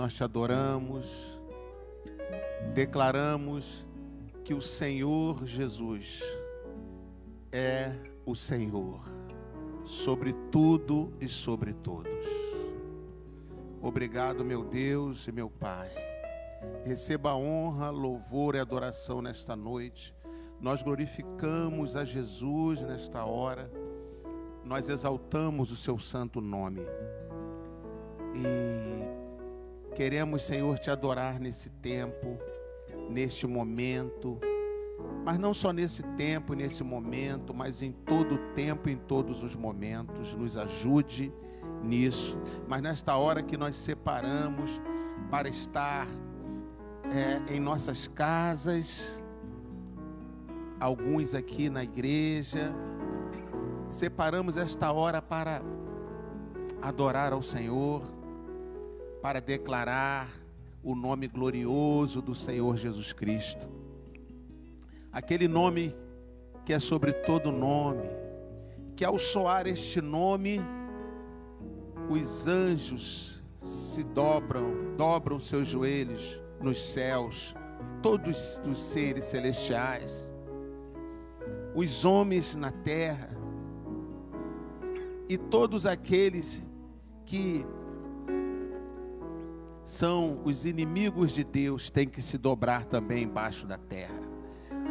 nós te adoramos, declaramos que o Senhor Jesus é o Senhor, sobre tudo e sobre todos. Obrigado, meu Deus e meu Pai. Receba a honra, louvor e adoração nesta noite. Nós glorificamos a Jesus nesta hora. Nós exaltamos o seu santo nome. E queremos, Senhor, te adorar nesse tempo, neste momento. Mas não só nesse tempo, nesse momento, mas em todo o tempo, em todos os momentos. Nos ajude nisso. Mas nesta hora que nós separamos para estar em nossas casas, alguns aqui na igreja, separamos esta hora para adorar ao Senhor, para declarar o nome glorioso do Senhor Jesus Cristo. Aquele nome que é sobre todo nome, que ao soar este nome, os anjos se dobram seus joelhos nos céus, todos os seres celestiais, os homens na terra, e todos aqueles que são os inimigos de Deus têm que se dobrar também embaixo da terra,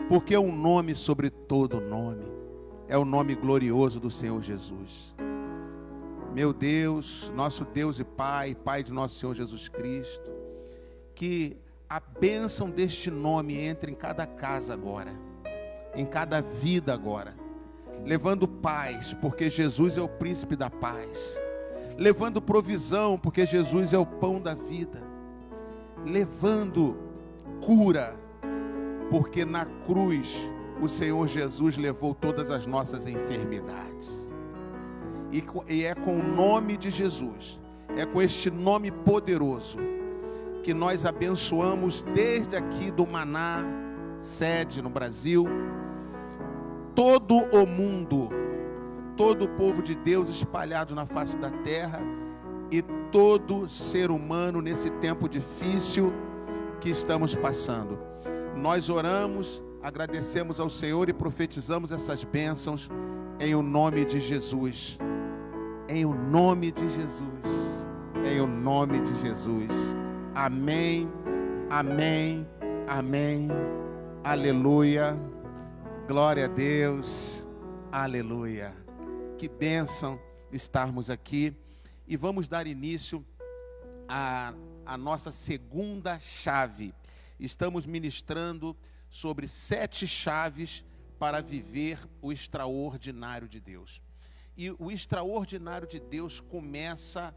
porque um nome sobre todo nome é o nome glorioso do Senhor Jesus. Meu Deus, nosso Deus e Pai, Pai de nosso Senhor Jesus Cristo, que a bênção deste nome entre em cada casa agora, em cada vida agora, levando paz, porque Jesus é o príncipe da paz, levando provisão, porque Jesus é o pão da vida, levando cura, porque na cruz o Senhor Jesus levou todas as nossas enfermidades. E é com o nome de Jesus, é com este nome poderoso, que nós abençoamos desde aqui do Maná, sede no Brasil, todo o mundo, todo o povo de Deus espalhado na face da terra, e todo ser humano nesse tempo difícil que estamos passando. Nós oramos, agradecemos ao Senhor e profetizamos essas bênçãos em o nome de Jesus. Em o nome de Jesus. Em o nome de Jesus. Amém, amém, amém, aleluia, glória a Deus, aleluia. Que bênção estarmos aqui, e vamos dar início à nossa segunda chave. Estamos ministrando sobre 7 chaves para viver o extraordinário de Deus. E o extraordinário de Deus começa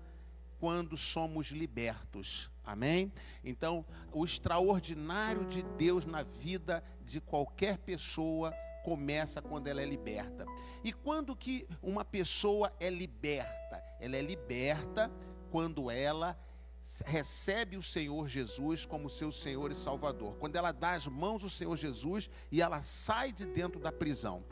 quando somos libertos. Amém? Então, o extraordinário de Deus na vida de qualquer pessoa começa quando ela é liberta. E quando que uma pessoa é liberta? Ela é liberta quando ela recebe o Senhor Jesus como seu Senhor e Salvador. Quando ela dá as mãos ao Senhor Jesus e ela sai de dentro da prisão.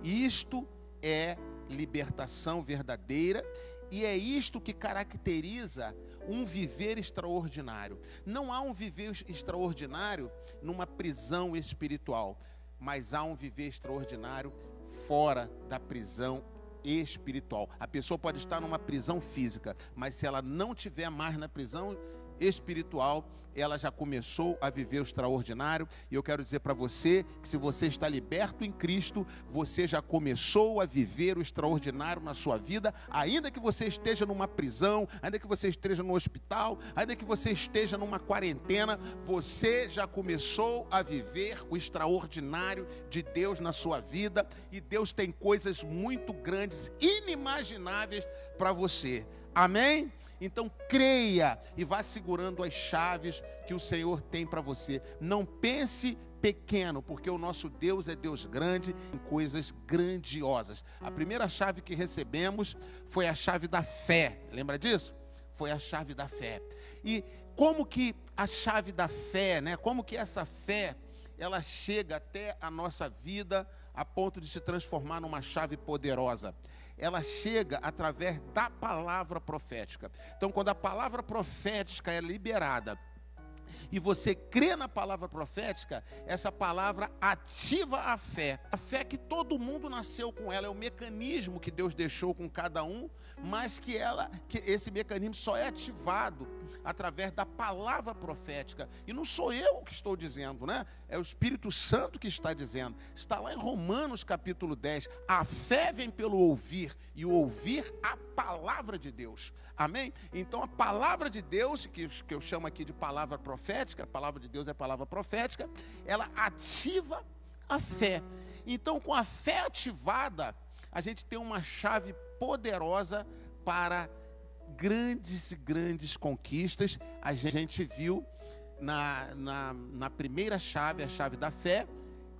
Isto é libertação verdadeira. E é isto que caracteriza um viver extraordinário. Não há um viver extraordinário numa prisão espiritual, mas há um viver extraordinário fora da prisão espiritual. A pessoa pode estar numa prisão física, mas se ela não tiver mais na prisão espiritual, ela já começou a viver o extraordinário. E eu quero dizer para você que se você está liberto em Cristo, você já começou a viver o extraordinário na sua vida, ainda que você esteja numa prisão, ainda que você esteja no hospital, ainda que você esteja numa quarentena, você já começou a viver o extraordinário de Deus na sua vida, e Deus tem coisas muito grandes, inimagináveis para você. Amém? Então creia e vá segurando as chaves que o Senhor tem para você. Não pense pequeno, porque o nosso Deus é Deus grande em coisas grandiosas. A primeira chave que recebemos foi a chave da fé. Lembra disso? Foi a chave da fé. E como que a chave da fé, né? Como que essa fé, ela chega até a nossa vida a ponto de se transformar numa chave poderosa? Ela chega através da palavra profética. Então, quando a palavra profética é liberada, e você crê na palavra profética, essa palavra ativa a fé. A fé que todo mundo nasceu com ela, é o mecanismo que Deus deixou com cada um, mas que esse mecanismo só é ativado através da palavra profética. E não sou eu que estou dizendo, né? É o Espírito Santo que está dizendo. Está lá em Romanos capítulo 10. A fé vem pelo ouvir, e o ouvir a palavra de Deus. Amém? Então a palavra de Deus, que eu chamo aqui de palavra profética, a palavra de Deus é palavra profética, ela ativa a fé. Então, com a fé ativada, a gente tem uma chave poderosa para grandes conquistas. A gente viu na primeira chave, a chave da fé,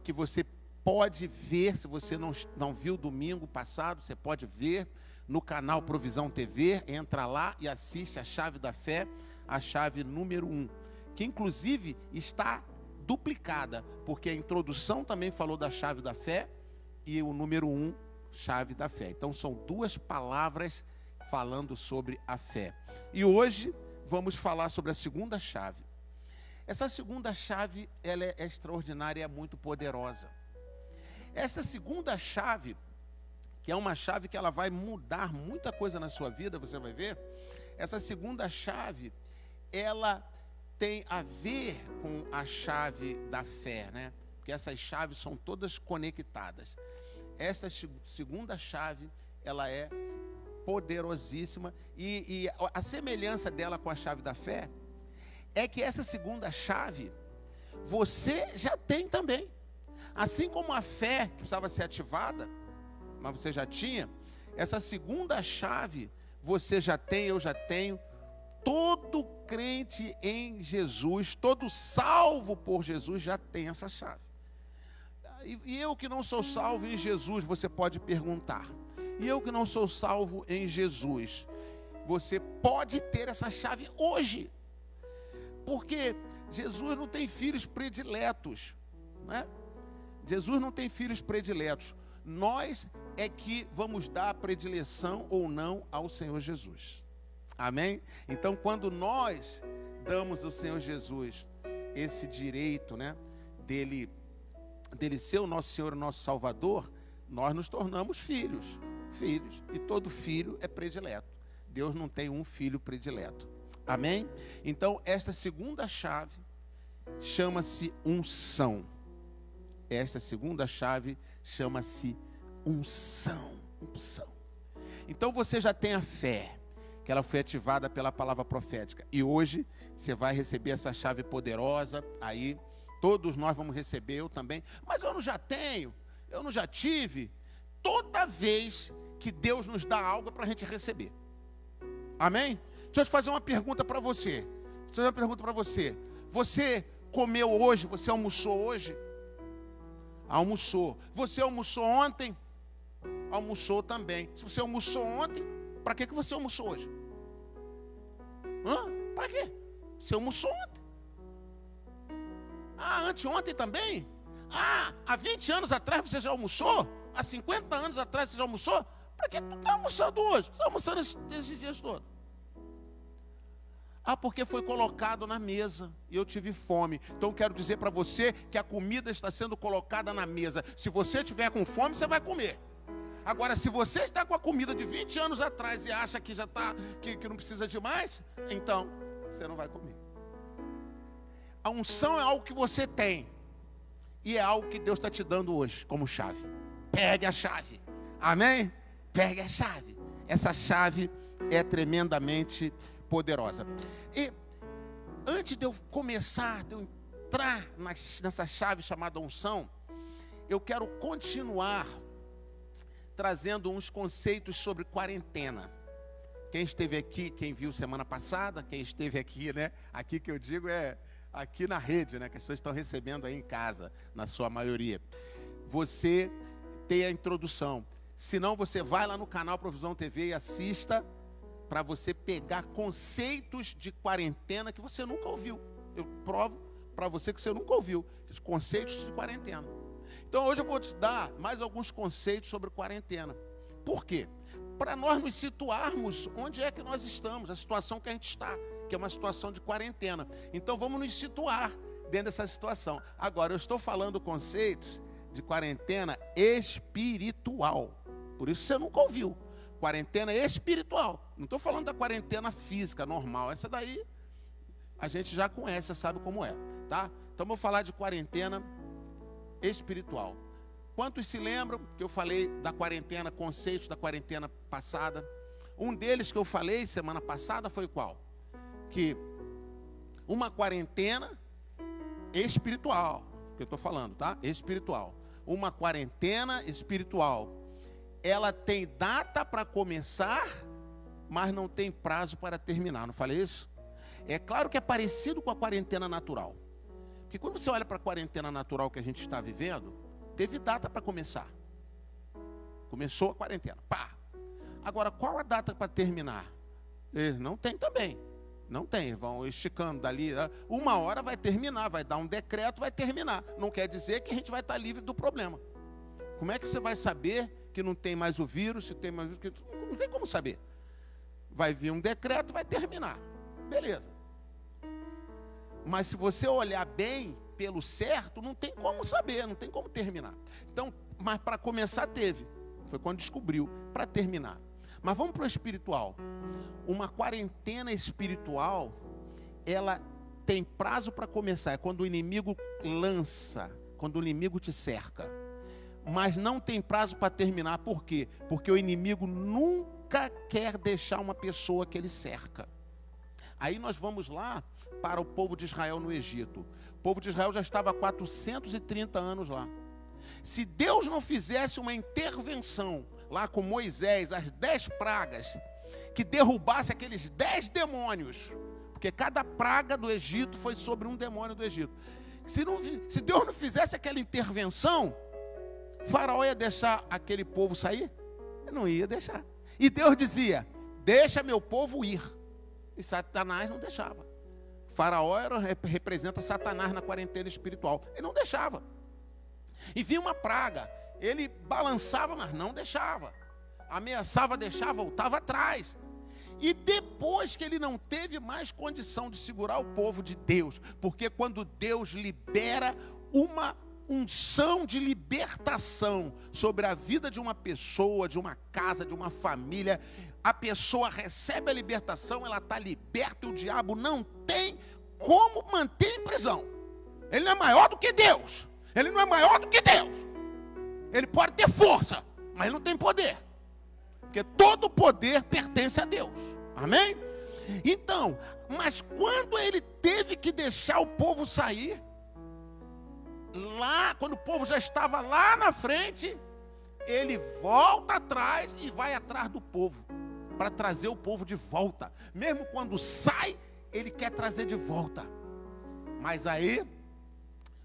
que você pode ver, se você não viu domingo passado, você pode ver no canal Provisão TV, entra lá e assiste a chave da fé, a chave número 1, que inclusive está duplicada, porque a introdução também falou da chave da fé, e o número 1, chave da fé. Então são duas palavras falando sobre a fé. E hoje vamos falar sobre a segunda chave. Essa segunda chave, ela é extraordinária e é muito poderosa. Essa segunda chave, que é uma chave que ela vai mudar muita coisa na sua vida, você vai ver. Essa segunda chave, ela tem a ver com a chave da fé, né? Porque essas chaves são todas conectadas. Esta segunda chave, ela é poderosíssima, e a semelhança dela com a chave da fé é que essa segunda chave você já tem também. Assim como a fé que precisava ser ativada, mas você já tinha, essa segunda chave você já tem, eu já tenho. Todo crente em Jesus, todo salvo por Jesus já tem essa chave. E eu que não sou salvo em Jesus, você pode perguntar. E eu que não sou salvo em Jesus, você pode ter essa chave hoje. Porque Jesus não tem filhos prediletos, né? Jesus não tem filhos prediletos. Nós é que vamos dar a predileção ou não ao Senhor Jesus. Amém? Então, quando nós damos ao Senhor Jesus esse direito, né, dele ser o nosso Senhor, o nosso Salvador, nós nos tornamos filhos. E todo filho é predileto. Deus não tem um filho predileto. Amém? Então, esta segunda chave chama-se unção. Esta segunda chave chama-se unção. Então, você já tem a fé, que ela foi ativada pela palavra profética. E hoje, você vai receber essa chave poderosa. Aí, todos nós vamos receber, eu também. Mas eu não já tenho, eu não já tive. Toda vez que Deus nos dá algo é para a gente receber. Amém? Deixa eu te fazer uma pergunta para você. Você comeu hoje? Você almoçou hoje? Almoçou. Você almoçou ontem? Almoçou também. Se você almoçou ontem, para que você almoçou hoje? Para quê? Você almoçou ontem. Anteontem também? Há 20 anos atrás você já almoçou? Há 50 anos atrás você já almoçou? Para que tu está almoçando hoje? Você está almoçando esses dias todos? Porque foi colocado na mesa e eu tive fome. Então quero dizer para você que a comida está sendo colocada na mesa. Se você tiver com fome, você vai comer. Agora, se você está com a comida de 20 anos atrás e acha que já está, que não precisa de mais, então você não vai comer. A unção é algo que você tem. E é algo que Deus está te dando hoje como chave. Pegue a chave. Amém? Pegue a chave. Essa chave é tremendamente poderosa. E antes de eu começar, de eu entrar nessa chave chamada unção, eu quero continuar trazendo uns conceitos sobre quarentena. Quem esteve aqui, quem viu semana passada, quem esteve aqui, né? Aqui que eu digo é aqui na rede, né? Que as pessoas estão recebendo aí em casa, na sua maioria. Você tem a introdução. Se não, você vai lá no canal Provisão TV e assista, para você pegar conceitos de quarentena que você nunca ouviu. Eu provo para você que você nunca ouviu. Os conceitos de quarentena. Então hoje eu vou te dar mais alguns conceitos sobre quarentena. Por quê? Para nós nos situarmos onde é que nós estamos, a situação que a gente está, que é uma situação de quarentena. Então vamos nos situar dentro dessa situação. Agora, eu estou falando conceitos de quarentena espiritual. Por isso você nunca ouviu. Quarentena espiritual. Não estou falando da quarentena física, normal. Essa daí a gente já conhece, já sabe como é, tá? Então vou falar de quarentena espiritual. Quantos se lembram que eu falei da quarentena, conceitos da quarentena passada? Um deles que eu falei semana passada foi qual? Que uma quarentena espiritual, que eu estou falando, tá? Espiritual. Uma quarentena espiritual. Ela tem data para começar, mas não tem prazo para terminar. Não falei isso? É claro que é parecido com a quarentena natural. Porque quando você olha para a quarentena natural que a gente está vivendo, teve data para começar. Começou a quarentena. Pá! Agora, qual a data para terminar? Não tem também. Não tem. Vão esticando dali. Uma hora vai terminar, vai dar um decreto, vai terminar. Não quer dizer que a gente vai estar livre do problema. Como é que você vai saber que não tem mais o vírus, se tem mais o vírus? Não tem como saber. Vai vir um decreto, vai terminar. Beleza. Mas se você olhar bem, pelo certo, não tem como saber, não tem como terminar. Então, mas para começar teve. Foi quando descobriu, para terminar. Mas vamos para o espiritual. Uma quarentena espiritual, ela tem prazo para começar. É quando o inimigo lança, quando o inimigo te cerca. Mas não tem prazo para terminar. Por quê? Porque o inimigo nunca quer deixar uma pessoa que ele cerca. Aí nós vamos lá para o povo de Israel no Egito. O povo de Israel já estava há 430 anos lá. Se Deus não fizesse uma intervenção lá com Moisés, as 10 pragas, que derrubasse aqueles 10 demônios, porque cada praga do Egito foi sobre um demônio do Egito. Se Deus não fizesse aquela intervenção, Faraó ia deixar aquele povo sair? Não ia deixar. E Deus dizia, deixa meu povo ir. E Satanás não deixava. Faraó representa Satanás na quarentena espiritual. Ele não deixava. E vinha uma praga. Ele balançava, mas não deixava. Ameaçava deixar, voltava atrás. E depois que ele não teve mais condição de segurar o povo de Deus, porque quando Deus libera uma unção de libertação sobre a vida de uma pessoa, de uma casa, de uma família, a pessoa recebe a libertação, ela está liberta e o diabo não tem como manter em prisão. Ele não é maior do que Deus. Ele não é maior do que Deus. Ele pode ter força, mas ele não tem poder. Porque todo poder pertence a Deus. Amém? Então, mas quando ele teve que deixar o povo sair, lá, quando o povo já estava lá na frente, ele volta atrás e vai atrás do povo, para trazer o povo de volta. Mesmo quando sai, ele quer trazer de volta. Mas aí,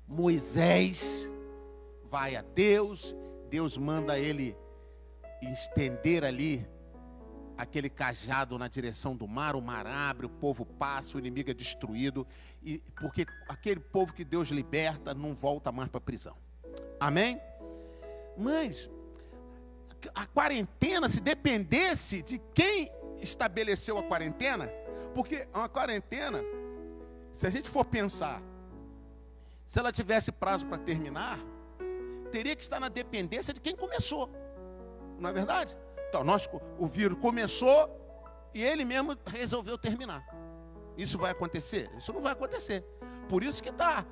Moisés vai a Deus, Deus manda ele estender ali aquele cajado na direção do mar, o mar abre, o povo passa, o inimigo é destruído, e porque aquele povo que Deus liberta não volta mais para a prisão. Amém? Mas a quarentena, se dependesse de quem estabeleceu a quarentena, porque uma quarentena, se a gente for pensar, se ela tivesse prazo para terminar, teria que estar na dependência de quem começou. Não é verdade? Então, o vírus começou e ele mesmo resolveu terminar. Isso vai acontecer? Isso não vai acontecer. Por isso que está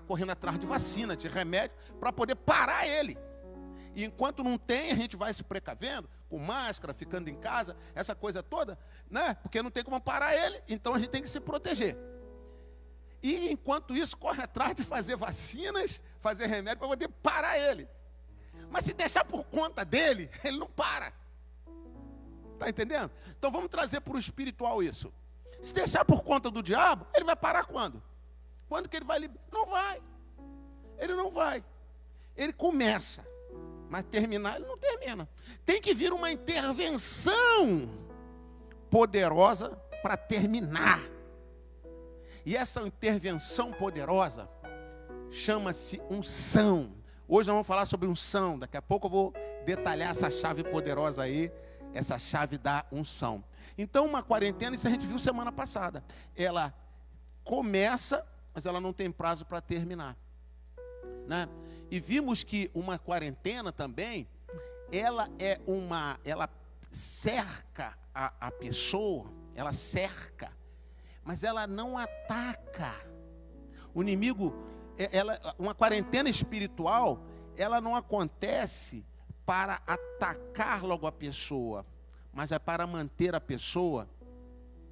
correndo atrás de vacina, de remédio, para poder parar ele. E enquanto não tem, a gente vai se precavendo, com máscara, ficando em casa, essa coisa toda, né? Porque não tem como parar ele, então a gente tem que se proteger. E enquanto isso, corre atrás de fazer vacinas, fazer remédio para poder parar ele. Mas se deixar por conta dele, ele não para. Está entendendo? Então vamos trazer para o espiritual isso. Se deixar por conta do diabo, ele vai parar quando? Quando que ele vai liberar? Não vai. Ele não vai. Ele começa. Mas terminar, ele não termina. Tem que vir uma intervenção poderosa para terminar. E essa intervenção poderosa chama-se unção. Hoje nós vamos falar sobre unção. Daqui a pouco eu vou detalhar essa chave poderosa aí, essa chave da unção. Então, uma quarentena, isso a gente viu semana passada. Ela começa, mas ela não tem prazo para terminar, né? E vimos que uma quarentena também, ela cerca a pessoa, ela cerca, mas ela não ataca. O inimigo, uma quarentena espiritual, ela não acontece para atacar logo a pessoa, mas é para manter a pessoa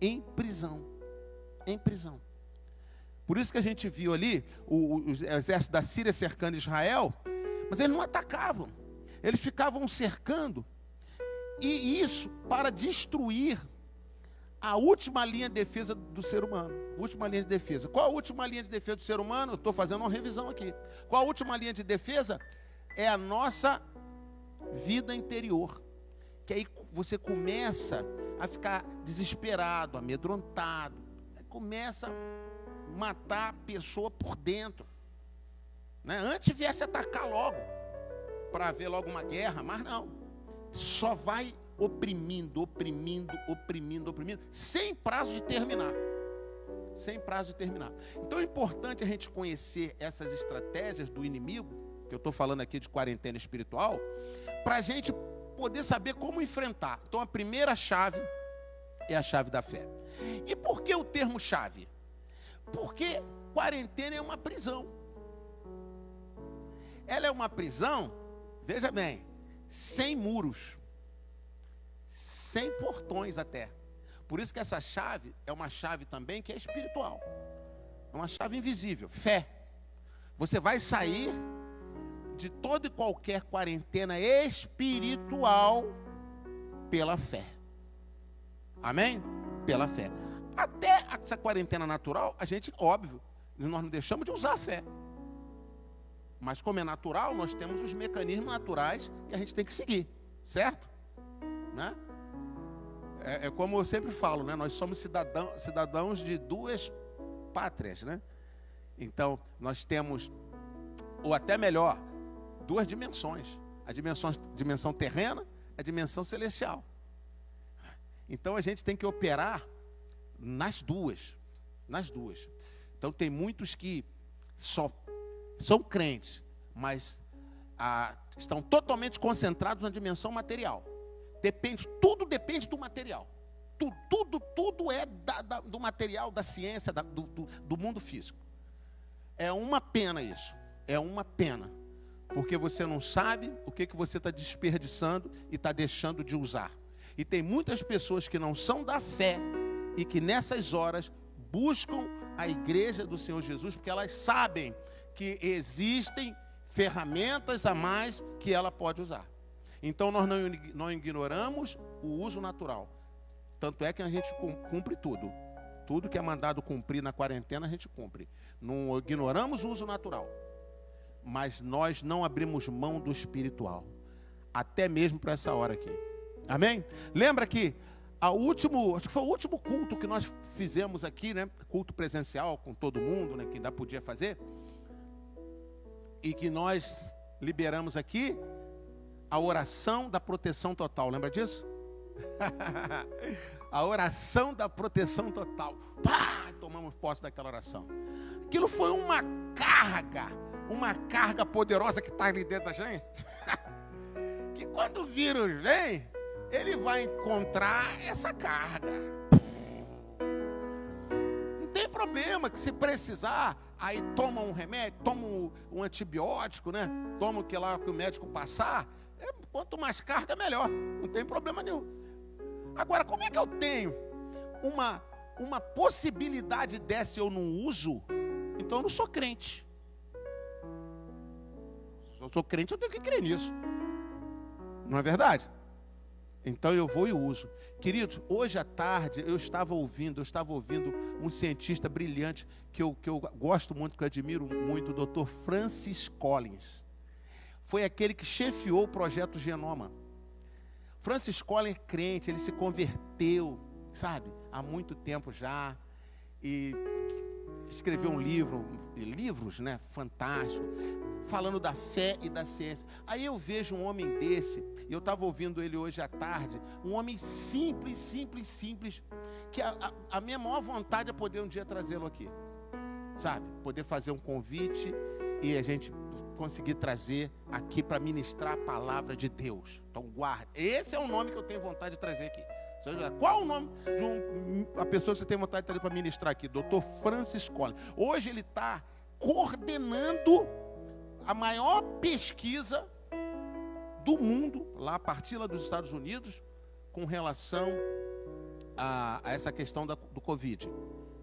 em prisão. Em prisão. Por isso que a gente viu ali o exército da Síria cercando Israel, mas eles não atacavam. Eles ficavam cercando. E isso para destruir a última linha de defesa do ser humano. Última linha de defesa. Qual a última linha de defesa do ser humano? Eu estou fazendo uma revisão aqui. Qual a última linha de defesa? É a nossa vida interior. Que aí você começa a ficar desesperado, amedrontado. Começa a matar a pessoa por dentro, né? Antes viesse atacar logo, para haver logo uma guerra, mas não. Só vai oprimindo, sem prazo de terminar. Sem prazo de terminar. Então é importante a gente conhecer essas estratégias do inimigo, que eu estou falando aqui de quarentena espiritual, para a gente poder saber como enfrentar. Então a primeira chave é a chave da fé. E por que o termo chave? Porque quarentena é uma prisão. Ela é uma prisão, veja bem, sem muros, sem portões até. Por isso que essa chave é uma chave também que é espiritual. É uma chave invisível, fé. Você vai sair de toda e qualquer quarentena espiritual pela fé. Amém? Pela fé. Até essa quarentena natural, a gente, óbvio, nós não deixamos de usar a fé. Mas como é natural, nós temos os mecanismos naturais que a gente tem que seguir, certo? Né? É como eu sempre falo, né? Nós somos cidadãos de duas pátrias, né? Então, nós temos, ou até melhor, duas dimensões. A dimensão terrena, a dimensão celestial. Então, a gente tem que operar nas duas. Então tem muitos que só são crentes, mas estão totalmente concentrados na dimensão material. Tudo depende do material. Tudo é do material, da ciência, do mundo físico. É uma pena isso. É uma pena. Porque você não sabe o que você está desperdiçando e está deixando de usar. E tem muitas pessoas que não são da fé e que nessas horas buscam a igreja do Senhor Jesus, porque elas sabem que existem ferramentas a mais que ela pode usar. Então nós não ignoramos o uso natural. Tanto é que a gente cumpre tudo. Tudo que é mandado cumprir na quarentena a gente cumpre. Não ignoramos o uso natural. Mas nós não abrimos mão do espiritual. Até mesmo para essa hora aqui. Amém? Lembra que acho que foi o último culto que nós fizemos aqui, né? Culto presencial com todo mundo, né? Que ainda podia fazer. E que nós liberamos aqui a oração da proteção total. Lembra disso? A oração da proteção total. Pá! Tomamos posse daquela oração. Aquilo foi uma carga poderosa que está ali dentro da gente. Que quando o vírus vem, ele vai encontrar essa carga. Não tem problema que se precisar, aí toma um remédio, toma um antibiótico, né? Toma o que lá que o médico passar. Quanto mais carga, melhor. Não tem problema nenhum. Agora, como é que eu tenho uma possibilidade dessa e eu não uso? Então eu não sou crente. Se eu sou crente, eu tenho que crer nisso. Não é verdade? Então eu vou e uso. Queridos, hoje à tarde eu estava ouvindo um cientista brilhante que eu gosto muito, que eu admiro muito, o Dr. Francis Collins. Foi aquele que chefiou o projeto Genoma. Francis Collins é crente, ele se converteu, sabe, há muito tempo já, e escreveu um livro, livros, né, fantásticos. falando da fé e da ciência. Aí eu vejo um homem desse, e eu estava ouvindo ele hoje à tarde, um homem simples, que a minha maior vontade é poder um dia trazê-lo aqui, sabe? Poder fazer um convite e a gente conseguir trazer aqui para ministrar a palavra de Deus. Então guarda, esse é o nome que eu tenho vontade de trazer aqui. Qual o nome de uma pessoa que você tem vontade de trazer para ministrar aqui? Dr. Francis Collins. Hoje ele está coordenando a maior pesquisa do mundo, lá a partir lá dos Estados Unidos, com relação a essa questão do Covid.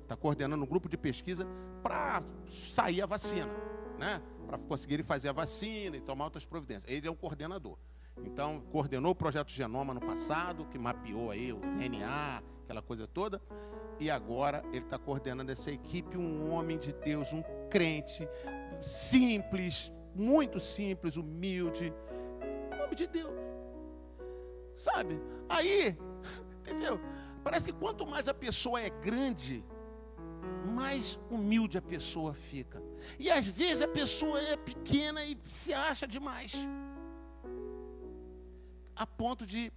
Está coordenando um grupo de pesquisa para sair a vacina, né? Para conseguirem fazer a vacina e tomar outras providências. Ele é o coordenador. Então, coordenou o projeto Genoma no passado, que mapeou aí o DNA, aquela coisa toda. E agora ele está coordenando essa equipe, um homem de Deus, um crente, simples, muito simples, humilde, em nome de Deus, sabe? Aí, entendeu? Parece que quanto mais a pessoa é grande, mais humilde a pessoa fica. E às vezes a pessoa é pequena e se acha demais, a ponto de,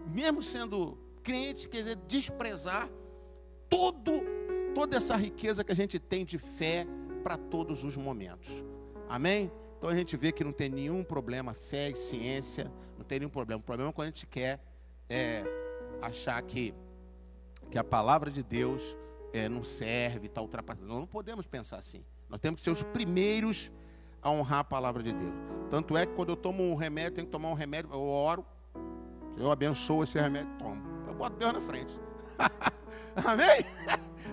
mesmo sendo crente, quer dizer, desprezar toda essa riqueza que a gente tem de fé para todos os momentos. Amém? Então a gente vê que não tem nenhum problema, fé e ciência, não tem nenhum problema. O problema é quando a gente quer achar que a palavra de Deus não serve, está ultrapassando. Nós não podemos pensar assim. Nós temos que ser os primeiros a honrar a palavra de Deus. Tanto é que quando eu tomo um remédio, tenho que tomar um remédio, eu oro, eu abençoo esse remédio, tomo. Eu boto Deus na frente. Amém?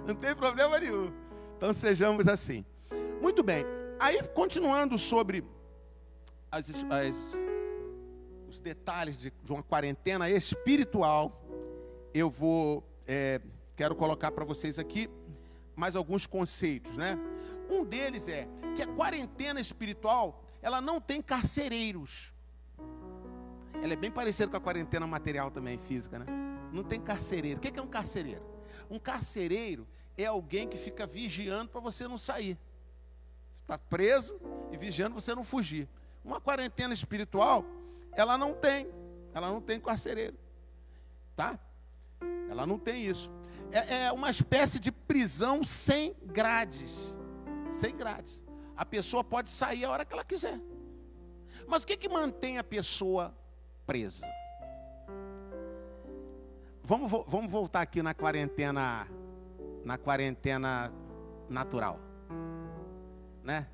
Não tem problema nenhum. Então sejamos assim. Muito bem. Aí, continuando sobre os detalhes de uma quarentena espiritual, eu quero colocar para vocês aqui mais alguns conceitos, né? Um deles é que a quarentena espiritual, ela não tem carcereiros. Ela é bem parecida com a quarentena material também, física, né? Não tem carcereiro. O que é um carcereiro? Um carcereiro é alguém que fica vigiando para você não sair. Está preso e vigiando você não fugir. Uma quarentena espiritual, ela não tem carcereiro, tá? Ela não tem isso. É uma espécie de prisão sem grades. Sem grades. A pessoa pode sair a hora que ela quiser. Mas o que mantém a pessoa presa? Vamos voltar aqui na quarentena natural, né?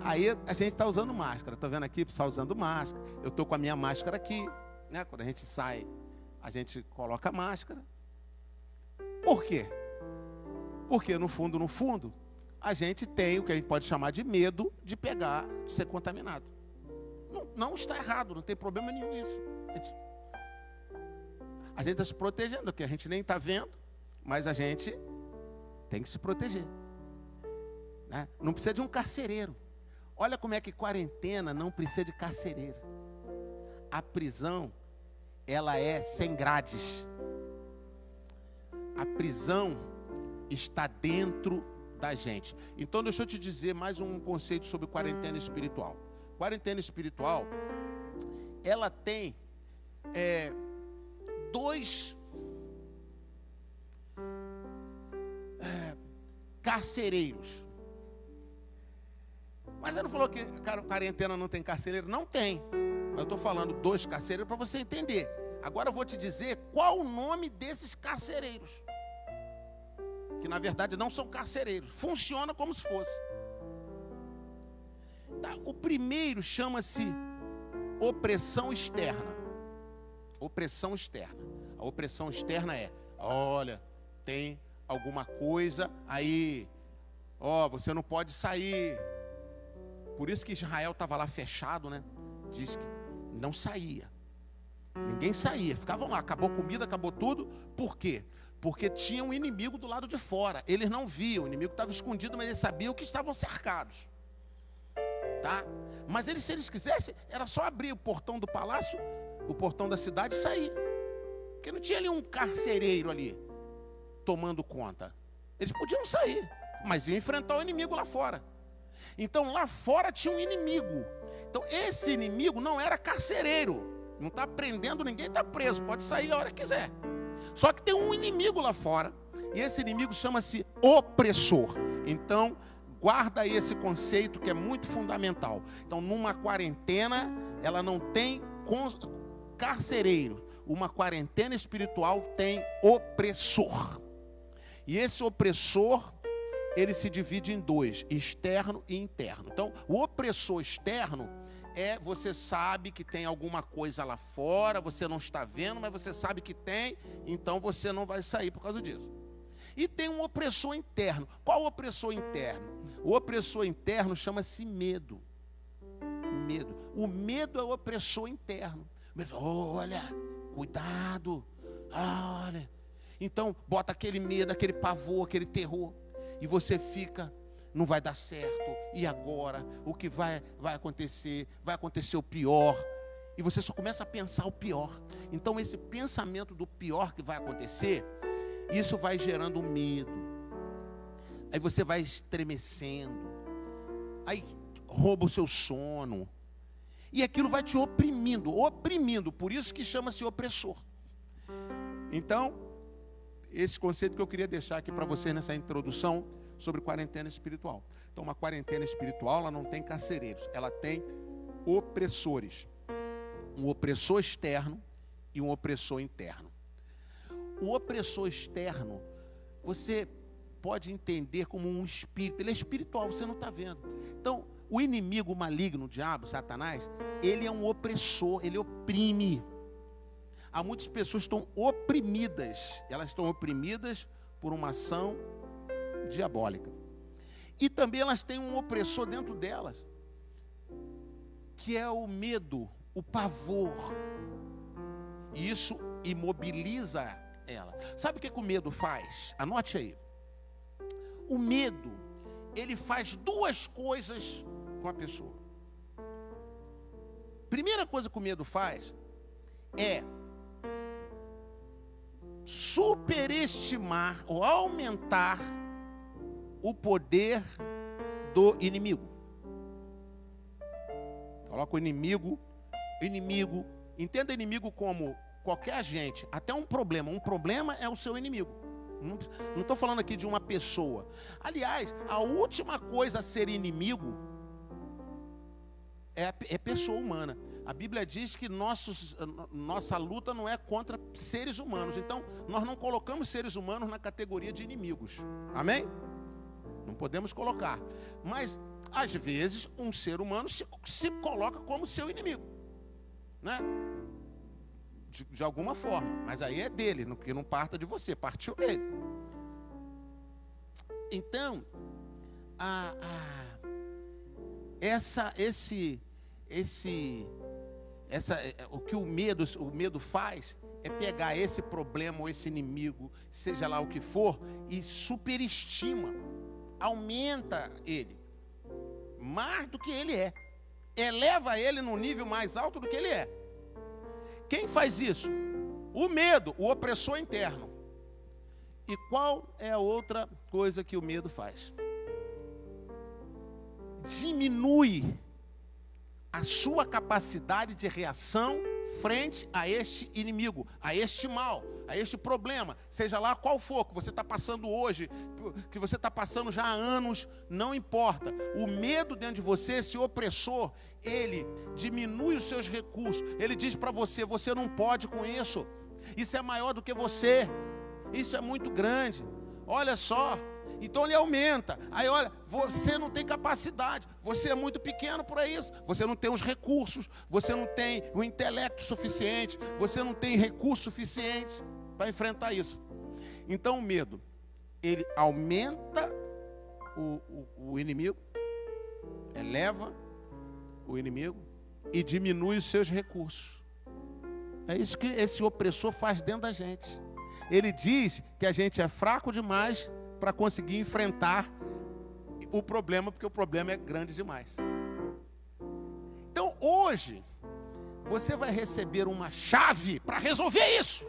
Aí a gente está usando máscara. Tá vendo aqui o pessoal usando máscara? Eu estou com a minha máscara aqui, né? Quando a gente sai, a gente coloca a máscara. Por quê? Porque no fundo, a gente tem o que a gente pode chamar de medo de ser contaminado. Não está errado, não tem problema nenhum nisso. A gente está se protegendo, que a gente nem está vendo, mas a gente tem que se proteger, né? Não precisa de um carcereiro. Olha como é que quarentena não precisa de carcereiro. A prisão, ela é sem grades. A prisão está dentro da gente. Então deixa eu te dizer mais um conceito sobre quarentena espiritual. Quarentena espiritual, ela tem dois carcereiros. Mas ele não falou que quarentena não tem carcereiro? Não tem. Eu estou falando dois carcereiros para você entender. Agora eu vou te dizer qual o nome desses carcereiros. Que na verdade não são carcereiros. Funciona como se fosse. Tá, o primeiro chama-se opressão externa. Opressão externa. A opressão externa olha, tem alguma coisa aí, você não pode sair. Por isso que Israel estava lá fechado, né? Diz que não saía. Ninguém saía, ficavam lá, acabou a comida, acabou tudo. Por quê? Porque tinha um inimigo do lado de fora. Eles não viam, o inimigo estava escondido, mas eles sabiam que estavam cercados. Tá? Mas se eles quisessem, era só abrir o portão do palácio, o portão da cidade e sair. Porque não tinha ali um carcereiro ali, tomando conta. Eles podiam sair, mas iam enfrentar o inimigo lá fora. Então lá fora tinha um inimigo. Então esse inimigo não era carcereiro. Não está prendendo ninguém, está preso. Pode sair a hora que quiser. Só que tem um inimigo lá fora. E esse inimigo chama-se opressor. Então guarda aí esse conceito que é muito fundamental. Então numa quarentena ela não tem carcereiro. Uma quarentena espiritual tem opressor. E esse opressor, ele se divide em dois, externo e interno. Então, o opressor externo é, você sabe que tem alguma coisa lá fora, você não está vendo, mas você sabe que tem, então você não vai sair por causa disso. E tem um opressor interno. Qual o opressor interno? O opressor interno chama-se medo. Medo. O medo é o opressor interno. Olha, cuidado, olha. Então, bota aquele medo, aquele pavor, aquele terror. E você fica, não vai dar certo. E agora? O que vai acontecer? Vai acontecer o pior. E você só começa a pensar o pior. Então, esse pensamento do pior que vai acontecer, isso vai gerando medo. Aí você vai estremecendo. Aí rouba o seu sono. E aquilo vai te oprimindo. Por isso que chama-se opressor. Então, esse conceito que eu queria deixar aqui para vocês nessa introdução sobre quarentena espiritual. Então, uma quarentena espiritual, ela não tem carcereiros, ela tem opressores. Um opressor externo e um opressor interno. O opressor externo, você pode entender como um espírito, ele é espiritual, você não está vendo. Então, o inimigo maligno, o diabo, Satanás, ele é um opressor, ele oprime. Há muitas pessoas que estão oprimidas, elas estão oprimidas por uma ação diabólica. E também elas têm um opressor dentro delas, que é o medo, o pavor. E isso imobiliza ela. Sabe o que o medo faz? Anote aí. O medo, ele faz duas coisas com a pessoa. Primeira coisa que o medo faz é superestimar ou aumentar o poder do inimigo. Coloca o inimigo, entenda inimigo como qualquer agente, até um problema. Um problema é o seu inimigo. Não estou falando aqui de uma pessoa. Aliás, a última coisa a ser inimigo é pessoa humana. A Bíblia diz que nossa luta não é contra seres humanos. Então, nós não colocamos seres humanos na categoria de inimigos. Amém? Não podemos colocar. Mas, às vezes, um ser humano se coloca como seu inimigo. Né? De alguma forma. Mas aí é dele, que não parta de você, partiu dele. Então, o que o medo faz é pegar esse problema ou esse inimigo, seja lá o que for, e superestima, aumenta ele, mais do que ele é, eleva ele num nível mais alto do que ele é. Quem faz isso? O medo, o opressor interno. E qual é a outra coisa que o medo faz? Diminui a sua capacidade de reação frente a este inimigo, a este mal, a este problema, seja lá qual for que você está passando hoje, que você está passando já há anos, não importa. O medo dentro de você, esse opressor, ele diminui os seus recursos. Ele diz para você, você não pode com isso. Isso é maior do que você. Isso é muito grande. Olha só. Então ele aumenta. Aí olha, você não tem capacidade, você é muito pequeno para isso, você não tem os recursos, você não tem o intelecto suficiente, você não tem recursos suficientes para enfrentar isso. Então o medo, ele aumenta o inimigo, eleva o inimigo e diminui os seus recursos. É isso que esse opressor faz dentro da gente. Ele diz que a gente é fraco demais para conseguir enfrentar o problema, porque o problema é grande demais. Então hoje você vai receber uma chave para resolver isso.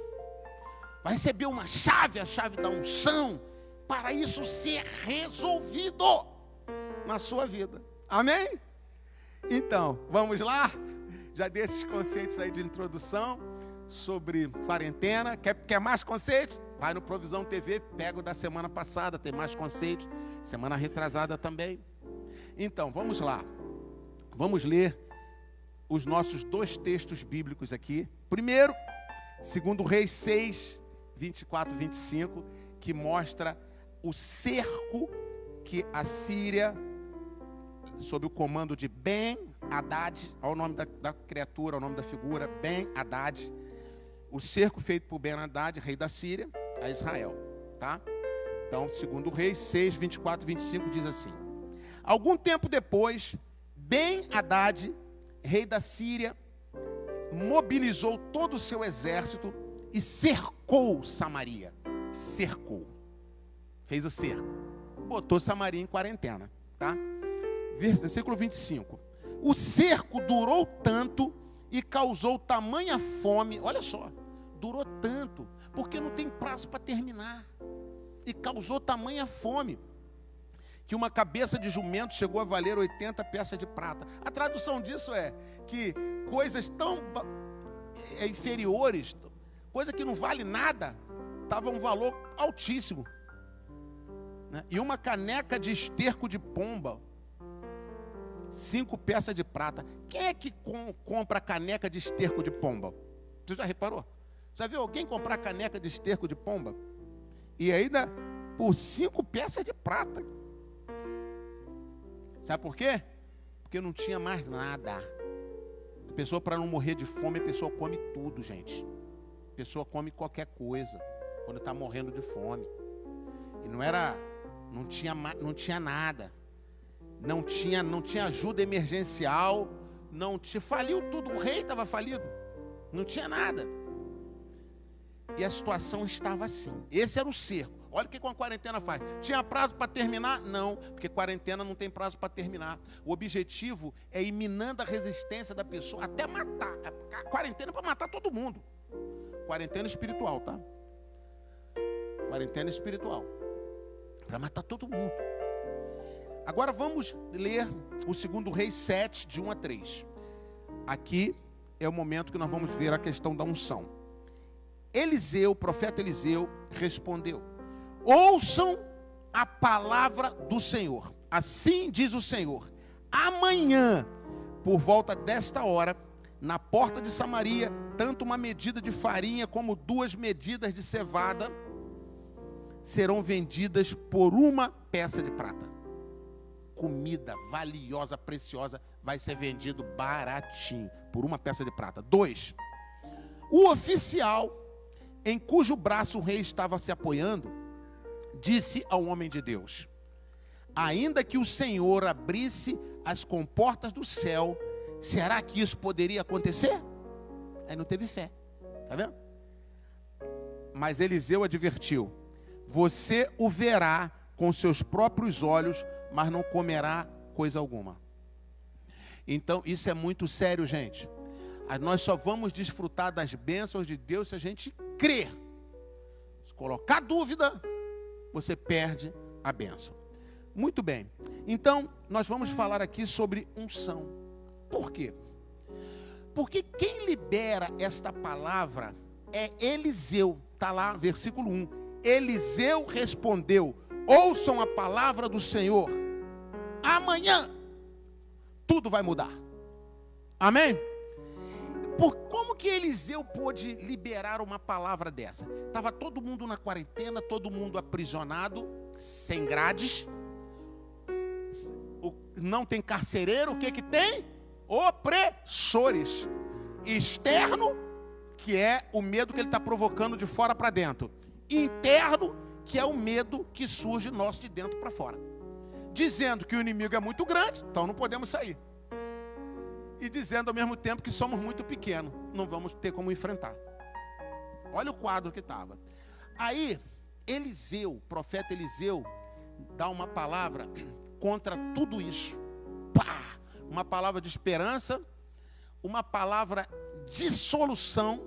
Vai receber uma chave, a chave da unção, para isso ser resolvido. na sua vida. Amém? Então, vamos lá? Já dei esses conceitos aí de introdução sobre quarentena. Quer mais conceitos? Vai no Provisão TV, pega o da semana passada, tem mais conceitos. Semana retrasada também. Então, vamos lá. Vamos ler os nossos 2 textos bíblicos aqui. Primeiro, 2 Reis 6, 24 e 25, que mostra o cerco que a Síria, sob o comando de Ben-Hadad, olha o nome da criatura, o nome da figura, Ben-Hadad, o cerco feito por Ben-Hadad, rei da Síria, a Israel, tá? Então, 2 Reis 6, 24 e 25 diz assim: algum tempo depois, Ben-Hadad, rei da Síria, mobilizou todo o seu exército e cercou Samaria. Cercou. Fez o cerco. Botou Samaria em quarentena, tá? Versículo 25. O cerco durou tanto e causou tamanha fome. Olha só, durou tanto, porque não tem prazo para terminar. E causou tamanha fome, que uma cabeça de jumento chegou a valer 80 peças de prata. A tradução disso é que coisas tão inferiores, coisa que não vale nada, estava um valor altíssimo. Né? E uma caneca de esterco de pomba, 5 peças de prata. Quem é que compra caneca de esterco de pomba? Você já reparou? Já viu alguém comprar caneca de esterco de pomba? E ainda por 5 peças de prata. Sabe por quê? Porque não tinha mais nada. A pessoa, para não morrer de fome, a pessoa come tudo, gente. A pessoa come qualquer coisa quando está morrendo de fome. E não tinha nada. Não tinha ajuda emergencial, faliu tudo, o rei estava falido. Não tinha nada. E a situação estava assim. Esse era o cerco. Olha o que a quarentena faz. Tinha prazo para terminar? Não, porque quarentena não tem prazo para terminar. O objetivo é ir minando a resistência da pessoa até matar. A quarentena é para matar todo mundo. Quarentena espiritual, tá? Quarentena espiritual. Para matar todo mundo. Agora vamos ler o 2 Reis 7, de 1 a 3. Aqui é o momento que nós vamos ver a questão da unção. Eliseu, o profeta Eliseu, respondeu: ouçam a palavra do Senhor. Assim diz o Senhor: amanhã, por volta desta hora, na porta de Samaria, tanto uma medida de farinha como 2 medidas de cevada serão vendidas por 1 peça de prata. Comida valiosa, preciosa, vai ser vendido baratinho, por 1 peça de prata. 2. O oficial, em cujo braço o rei estava se apoiando, disse ao homem de Deus: ainda que o Senhor abrisse as comportas do céu, será que isso poderia acontecer? Aí não teve fé, tá vendo? Mas Eliseu advertiu: você o verá com seus próprios olhos, mas não comerá coisa alguma. Então isso é muito sério, gente. Nós só vamos desfrutar das bênçãos de Deus se a gente crer. Se colocar dúvida, você perde a bênção. Muito bem. Então, nós vamos falar aqui sobre unção. Por quê? Porque quem libera esta palavra é Eliseu. Está lá, versículo 1. Eliseu respondeu: ouçam a palavra do Senhor. Amanhã, tudo vai mudar. Amém? Como que Eliseu pôde liberar uma palavra dessa? Estava todo mundo na quarentena, todo mundo aprisionado, sem grades. Não tem carcereiro, o que que tem? Opressores. Externo, que é o medo que ele está provocando de fora para dentro. Interno, que é o medo que surge nosso de dentro para fora. Dizendo que o inimigo é muito grande, então não podemos sair. E dizendo ao mesmo tempo que somos muito pequenos, não vamos ter como enfrentar. Olha o quadro que estava. Aí, Eliseu, o profeta Eliseu, dá uma palavra contra tudo isso. Pá! Uma palavra de esperança, uma palavra de solução.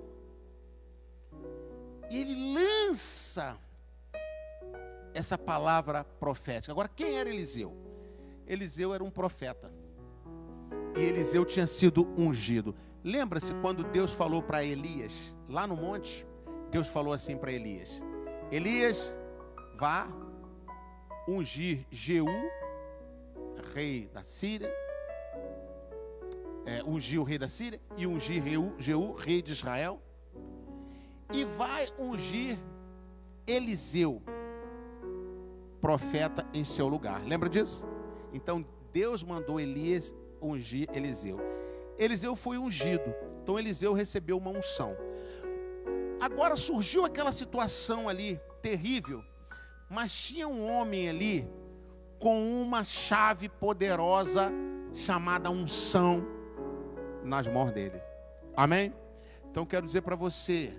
E ele lança essa palavra profética. Agora, quem era Eliseu? Eliseu era um profeta. E Eliseu tinha sido ungido. Lembra-se quando Deus falou para Elias, lá no monte? Deus falou assim para Elias: Elias, vá ungir Jeú, rei da Síria, ungir o rei da Síria, e ungir Jeú, rei de Israel, e vai ungir Eliseu, profeta, em seu lugar. Lembra disso? Então Deus mandou Elias ungir Eliseu. Eliseu foi ungido, então Eliseu recebeu uma unção. Agora surgiu aquela situação ali terrível, mas tinha um homem ali com uma chave poderosa chamada unção nas mãos dele. Amém? Então quero dizer para você,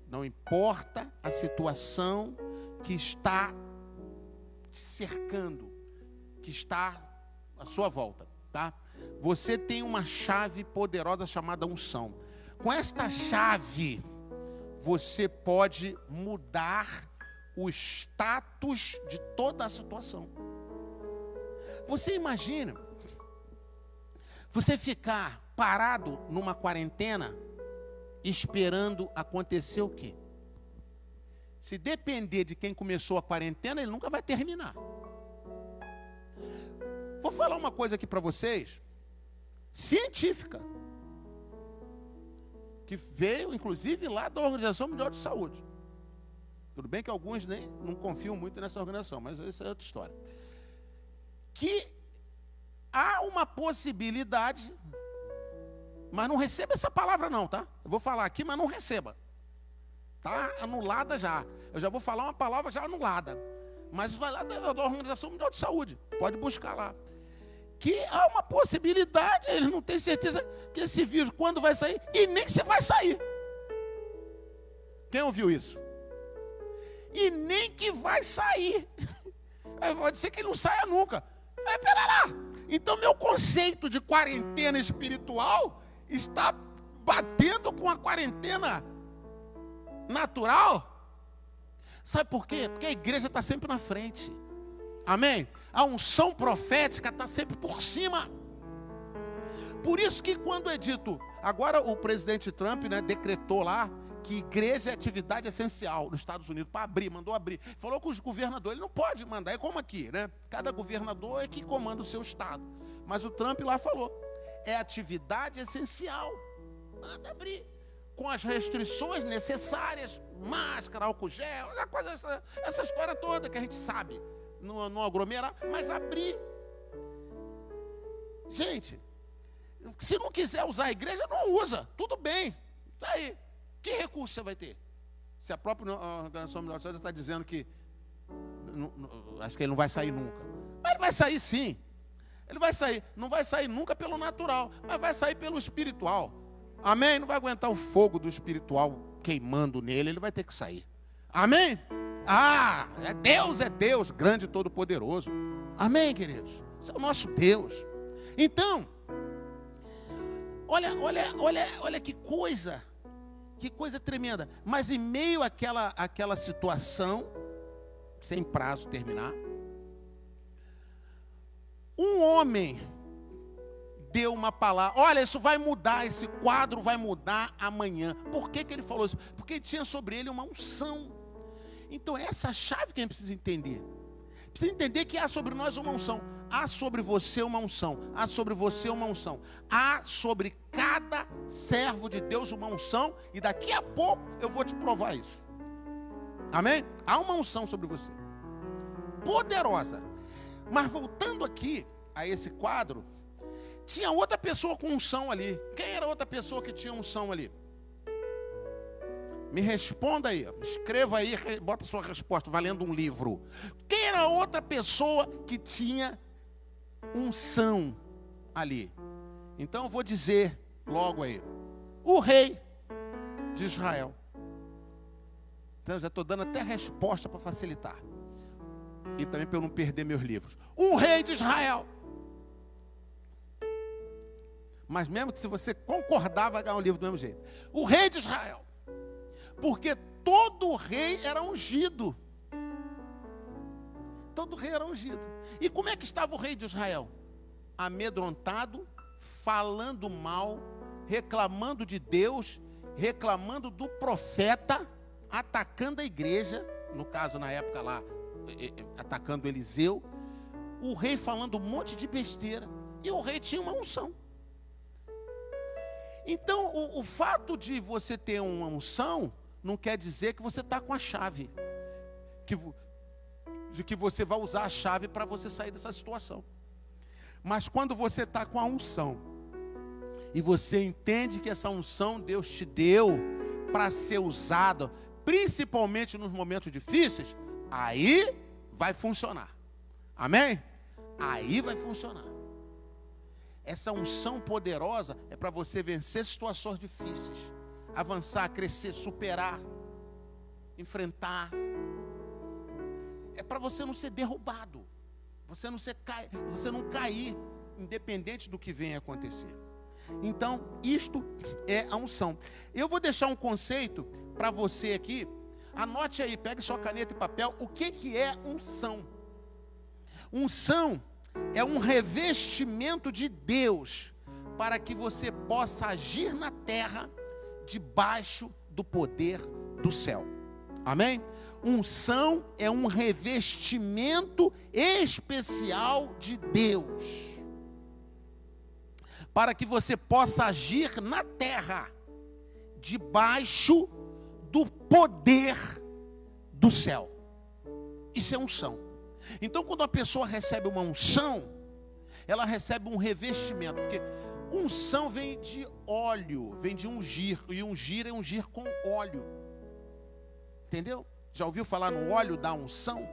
não importa a situação que está te cercando, que está à sua volta, tá? Você tem uma chave poderosa chamada unção. Com esta chave, você pode mudar o status de toda a situação. Você imagina você ficar parado numa quarentena esperando acontecer o quê? Se depender de quem começou a quarentena, ele nunca vai terminar. Vou falar uma coisa aqui para vocês, científica, que veio inclusive lá da Organização Mundial de Saúde. Tudo bem que alguns nem não confiam muito nessa organização, mas isso é outra história. Que há uma possibilidade, mas não receba essa palavra não, tá? Eu vou falar aqui, mas não receba. Tá anulada já. Eu já vou falar uma palavra já anulada. Mas vai lá da Organização Mundial de Saúde. Pode buscar lá. Que há uma possibilidade, eles não têm certeza que esse vírus, quando vai sair, e nem se vai sair. Quem ouviu isso? E nem que vai sair. Pode ser que ele não saia nunca. Mas pera lá. Então meu conceito de quarentena espiritual está batendo com a quarentena natural. Sabe por quê? Porque a igreja está sempre na frente. Amém? A unção profética está sempre por cima. Por isso que quando é dito, agora o presidente Trump, né, decretou lá que igreja é atividade essencial nos Estados Unidos, para abrir, mandou abrir. Falou com os governadores, ele não pode mandar, é como aqui, né? Cada governador é que comanda o seu estado. Mas o Trump lá falou, é atividade essencial. Manda abrir. Com as restrições necessárias, máscara, álcool gel, essa história toda que a gente sabe. Não aglomerar, mas abrir. Gente, se não quiser usar a igreja, não usa. Tudo bem. Está aí. Que recurso você vai ter? Se a própria Organização Mundial de Saúde está dizendo que acho que ele não vai sair nunca. Mas ele vai sair sim. Ele vai sair. Não vai sair nunca pelo natural, mas vai sair pelo espiritual. Amém? Não vai aguentar o fogo do espiritual queimando nele, ele vai ter que sair. Amém? Ah, é Deus, grande e todo-poderoso. Amém, queridos? Esse é o nosso Deus. Então, olha que coisa tremenda. Mas em meio àquela situação, sem prazo terminar, um homem deu uma palavra. Olha, isso vai mudar, esse quadro vai mudar amanhã. Por que ele falou isso? Porque tinha sobre ele uma unção. Então essa chave que a gente precisa entender. Precisa entender que há sobre nós uma unção. Há sobre você uma unção. Há sobre você uma unção. Há sobre cada servo de Deus uma unção. E daqui a pouco eu vou te provar isso. Amém? Há uma unção sobre você. Poderosa. Mas voltando aqui a esse quadro, tinha outra pessoa com unção ali. Quem era outra pessoa que tinha unção ali? Me responda aí, escreva aí, bota sua resposta, valendo um livro. Quem era outra pessoa que tinha unção ali? Então eu vou dizer logo aí. O rei de Israel. Então eu já estou dando até resposta para facilitar. E também para eu não perder meus livros. Um rei de Israel. Mas mesmo que se você concordar, vai ganhar um livro do mesmo jeito. O rei de Israel. Porque todo rei era ungido. todo rei era ungido. E como é que estava o rei de Israel? Amedrontado, falando mal, reclamando de Deus, reclamando do profeta, atacando a igreja, no caso na época lá, atacando Eliseu, o rei falando um monte de besteira, e o rei tinha uma unção. Então, o fato de você ter uma unção, não quer dizer que você está com a chave, de que você vai usar a chave para você sair dessa situação. Mas quando você está com a unção, e você entende que essa unção Deus te deu para ser usada, principalmente nos momentos difíceis, aí vai funcionar. Amém? Aí vai funcionar. Essa unção poderosa é para você vencer situações difíceis, avançar, crescer, superar, enfrentar. É para você não ser derrubado, você não cair, independente do que venha acontecer. Então, isto é a unção. Eu vou deixar um conceito para você aqui. Anote aí, pegue sua caneta e papel. O que é unção? Unção é um revestimento de Deus para que você possa agir na terra debaixo do poder do céu. Amém? Unção é um revestimento especial de Deus para que você possa agir na terra debaixo do poder do céu. Isso é unção. Então, quando a pessoa recebe uma unção, ela recebe um revestimento, porque unção vem de óleo, vem de ungir, e ungir é ungir com óleo. Entendeu? Já ouviu falar no óleo da unção?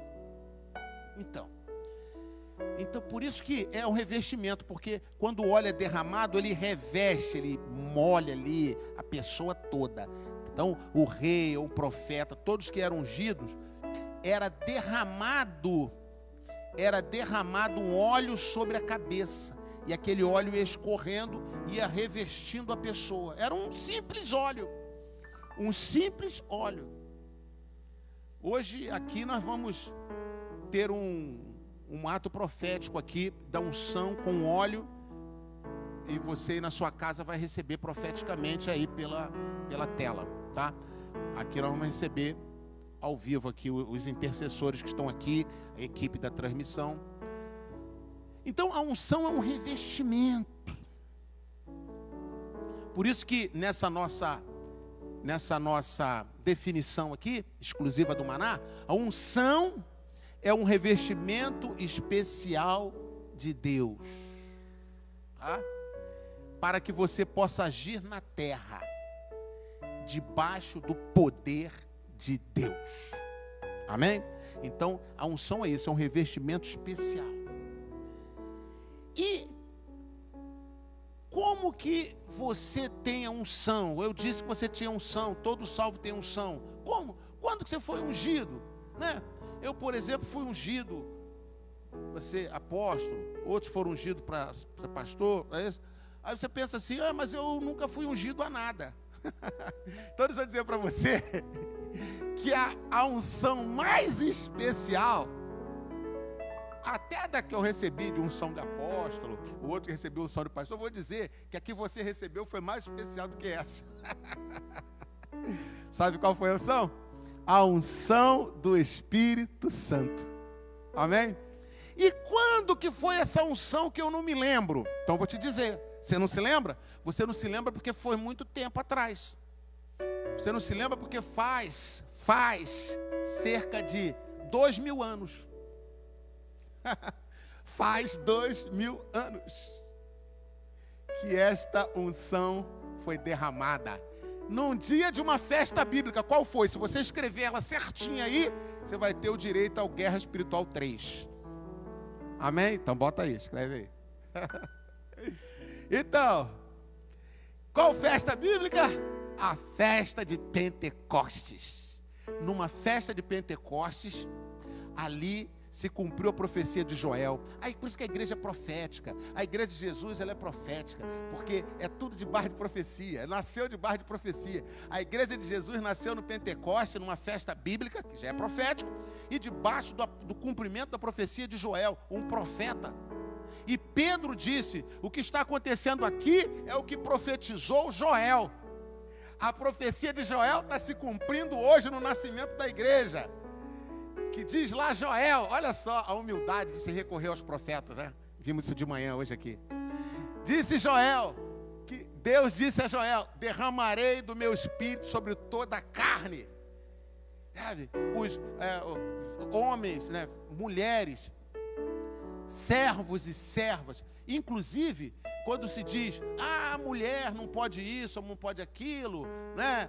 Então, por isso que é um revestimento, porque quando o óleo é derramado, ele reveste, ele molha ali a pessoa toda. Então, o rei, o profeta, todos que eram ungidos, era derramado um óleo sobre a cabeça, e aquele óleo ia escorrendo, ia revestindo a pessoa. Era um simples óleo. Hoje aqui nós vamos ter um ato profético aqui, da unção com óleo, e você aí na sua casa vai receber profeticamente aí pela tela, tá? Aqui nós vamos receber ao vivo aqui os intercessores que estão aqui, a equipe da transmissão. Então a unção é um revestimento. Por isso que nessa nossa definição aqui, exclusiva do Maná, a unção é um revestimento especial de Deus, tá? Para que você possa agir na terra debaixo do poder de Deus. Amém? Então, a unção é isso, é um revestimento especial. E como que você tem a unção? Eu disse que você tinha unção, todo salvo tem unção. Como? Quando que você foi ungido? Né? Eu, por exemplo, fui ungido para ser apóstolo, outros foram ungidos para ser pastor. Aí você pensa assim, mas eu nunca fui ungido a nada. Então, deixa eu dizer para você que a unção mais especial, até da que eu recebi de unção de apóstolo, o outro que recebeu unção de pastor, eu vou dizer que a que você recebeu foi mais especial do que essa. Sabe qual foi a unção? A unção do Espírito Santo. Amém? E quando que foi essa unção que eu não me lembro? Então vou te dizer, você não se lembra? Você não se lembra porque foi muito tempo atrás. Você não se lembra porque faz cerca de 2000 anos. Faz 2000 anos que esta unção foi derramada num dia de uma festa bíblica. Qual foi? Se você escrever ela certinha aí, você vai ter o direito ao Guerra Espiritual 3. Amém? Então bota aí, escreve aí. Então, qual festa bíblica? A festa de Pentecostes. Numa festa de Pentecostes, ali se cumpriu a profecia de Joel. Aí, por isso que a igreja é profética. A igreja de Jesus, ela é profética, porque é tudo debaixo de profecia. Nasceu debaixo de profecia. A igreja de Jesus nasceu no Pentecoste, numa festa bíblica, que já é profético, e debaixo do cumprimento da profecia de Joel, um profeta. E Pedro disse, o que está acontecendo aqui é o que profetizou Joel. A profecia de Joel está se cumprindo hoje no nascimento da igreja. Que diz lá Joel, olha só a humildade de se recorrer aos profetas, né? Vimos isso de manhã hoje aqui. Disse Joel, que Deus disse a Joel, derramarei do meu espírito sobre toda a carne. Sabe? Os homens, né? Mulheres, servos e servas, inclusive quando se diz, a mulher não pode isso, não pode aquilo, né?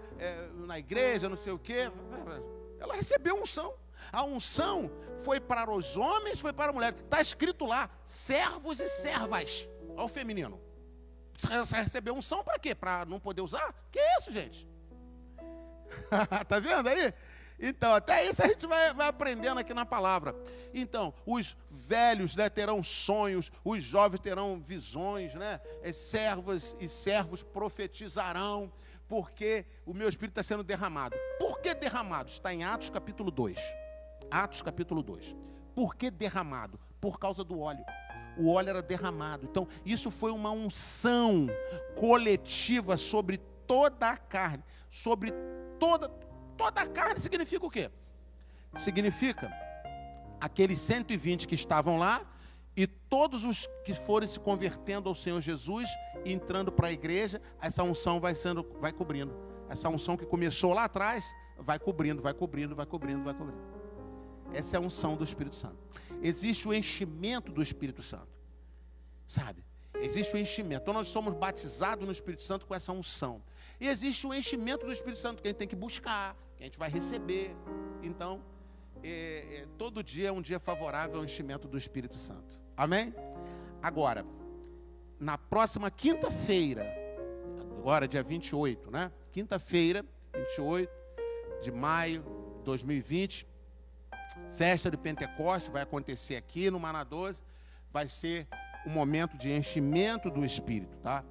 Na igreja, não sei o quê, ela recebeu unção. A unção foi para os homens, foi para a mulher. Está escrito lá, servos e servas, ao feminino. Você recebeu unção para quê? Para não poder usar? Que isso, gente? Está vendo aí? Então, até isso a gente vai aprendendo aqui na palavra. Então, os velhos, né, terão sonhos, os jovens terão visões, né? Servas e servos profetizarão, porque o meu espírito está sendo derramado. Por que derramado? Está em Atos capítulo 2. Atos capítulo 2. Por que derramado? Por causa do óleo. O óleo era derramado. Então, isso foi uma unção coletiva sobre toda a carne. Sobre toda a carne significa o quê? Significa aqueles 120 que estavam lá e todos os que forem se convertendo ao Senhor Jesus e entrando para a igreja, essa unção vai cobrindo. Essa unção que começou lá atrás, vai cobrindo. Essa é a unção do Espírito Santo. Existe o enchimento do Espírito Santo. Sabe? Existe o enchimento. Então nós somos batizados no Espírito Santo com essa unção. E existe o enchimento do Espírito Santo que a gente tem que buscar, que a gente vai receber. Então, todo dia é um dia favorável ao enchimento do Espírito Santo. Amém? Agora, na próxima quinta-feira, agora dia 28, né? Quinta-feira, 28 de maio de 2020, festa de Pentecoste, vai acontecer aqui no Maná 12, vai ser um momento de enchimento do Espírito, tá?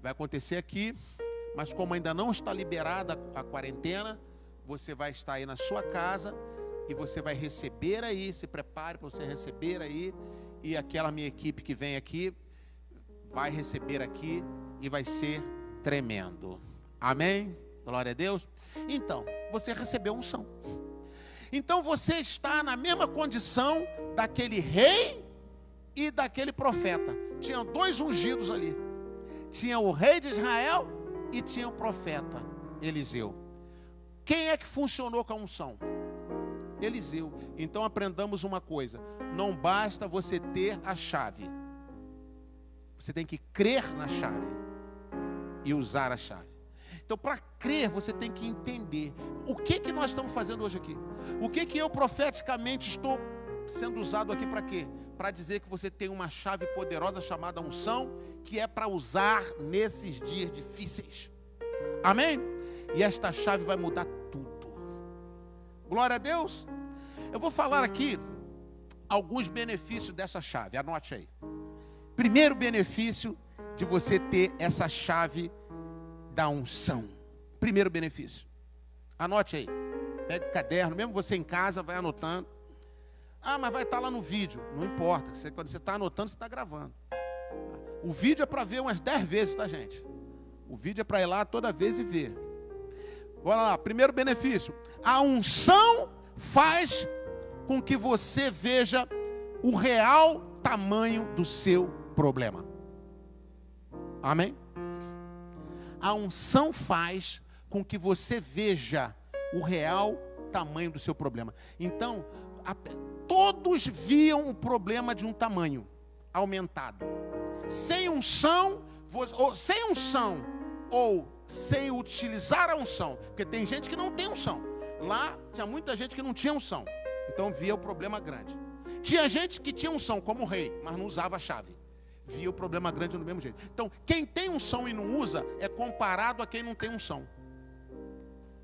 Vai acontecer aqui, mas como ainda não está liberada a quarentena, você vai estar aí na sua casa e você vai receber aí, se prepare para você receber aí, e aquela minha equipe que vem aqui, vai receber aqui e vai ser tremendo. Amém? Glória a Deus. Então, você recebeu unção. Então você está na mesma condição daquele rei e daquele profeta. Tinha dois ungidos ali. Tinha o rei de Israel e tinha o profeta Eliseu. Quem é que funcionou com a unção? Eliseu. Então aprendamos uma coisa: não basta você ter a chave. Você tem que crer na chave e usar a chave. Então, para crer, você tem que entender o que nós estamos fazendo hoje aqui. O que eu profeticamente estou sendo usado aqui para quê? Para dizer que você tem uma chave poderosa chamada unção, que é para usar nesses dias difíceis. Amém? E esta chave vai mudar tudo. Glória a Deus. Eu vou falar aqui alguns benefícios dessa chave. Anote aí. Primeiro benefício de você ter essa chave da unção. Primeiro benefício. Anote aí. Pega o caderno, mesmo você em casa, vai anotando. Ah, mas vai estar lá no vídeo. Não importa. Quando você está anotando, você está gravando. O vídeo é para ver umas 10 vezes, tá, gente? O vídeo é para ir lá toda vez e ver. Bora lá. Primeiro benefício. A unção faz com que você veja o real tamanho do seu problema. Amém? A unção faz com que você veja o real tamanho do seu problema. Então, todos viam o problema de um tamanho aumentado. Sem unção, ou sem utilizar a unção, porque tem gente que não tem unção. Lá tinha muita gente que não tinha unção, então via o problema grande. Tinha gente que tinha unção como o rei, mas não usava a chave. Via o problema grande do mesmo jeito. Então, quem tem unção e não usa é comparado a quem não tem unção.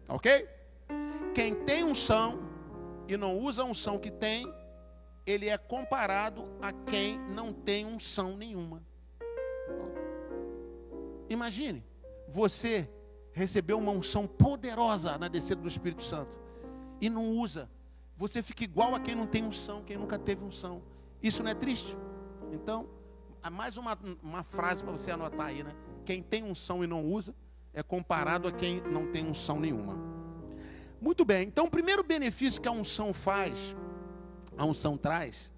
Ok? Quem tem unção e não usa a unção que tem, ele é comparado a quem não tem unção nenhuma. Imagine, você recebeu uma unção poderosa na descida do Espírito Santo e não usa. Você fica igual a quem não tem unção, quem nunca teve unção. Isso não é triste? Então, há mais uma frase para você anotar aí, né? Quem tem unção e não usa é comparado a quem não tem unção nenhuma. Muito bem, então o primeiro benefício que a unção faz, a unção traz,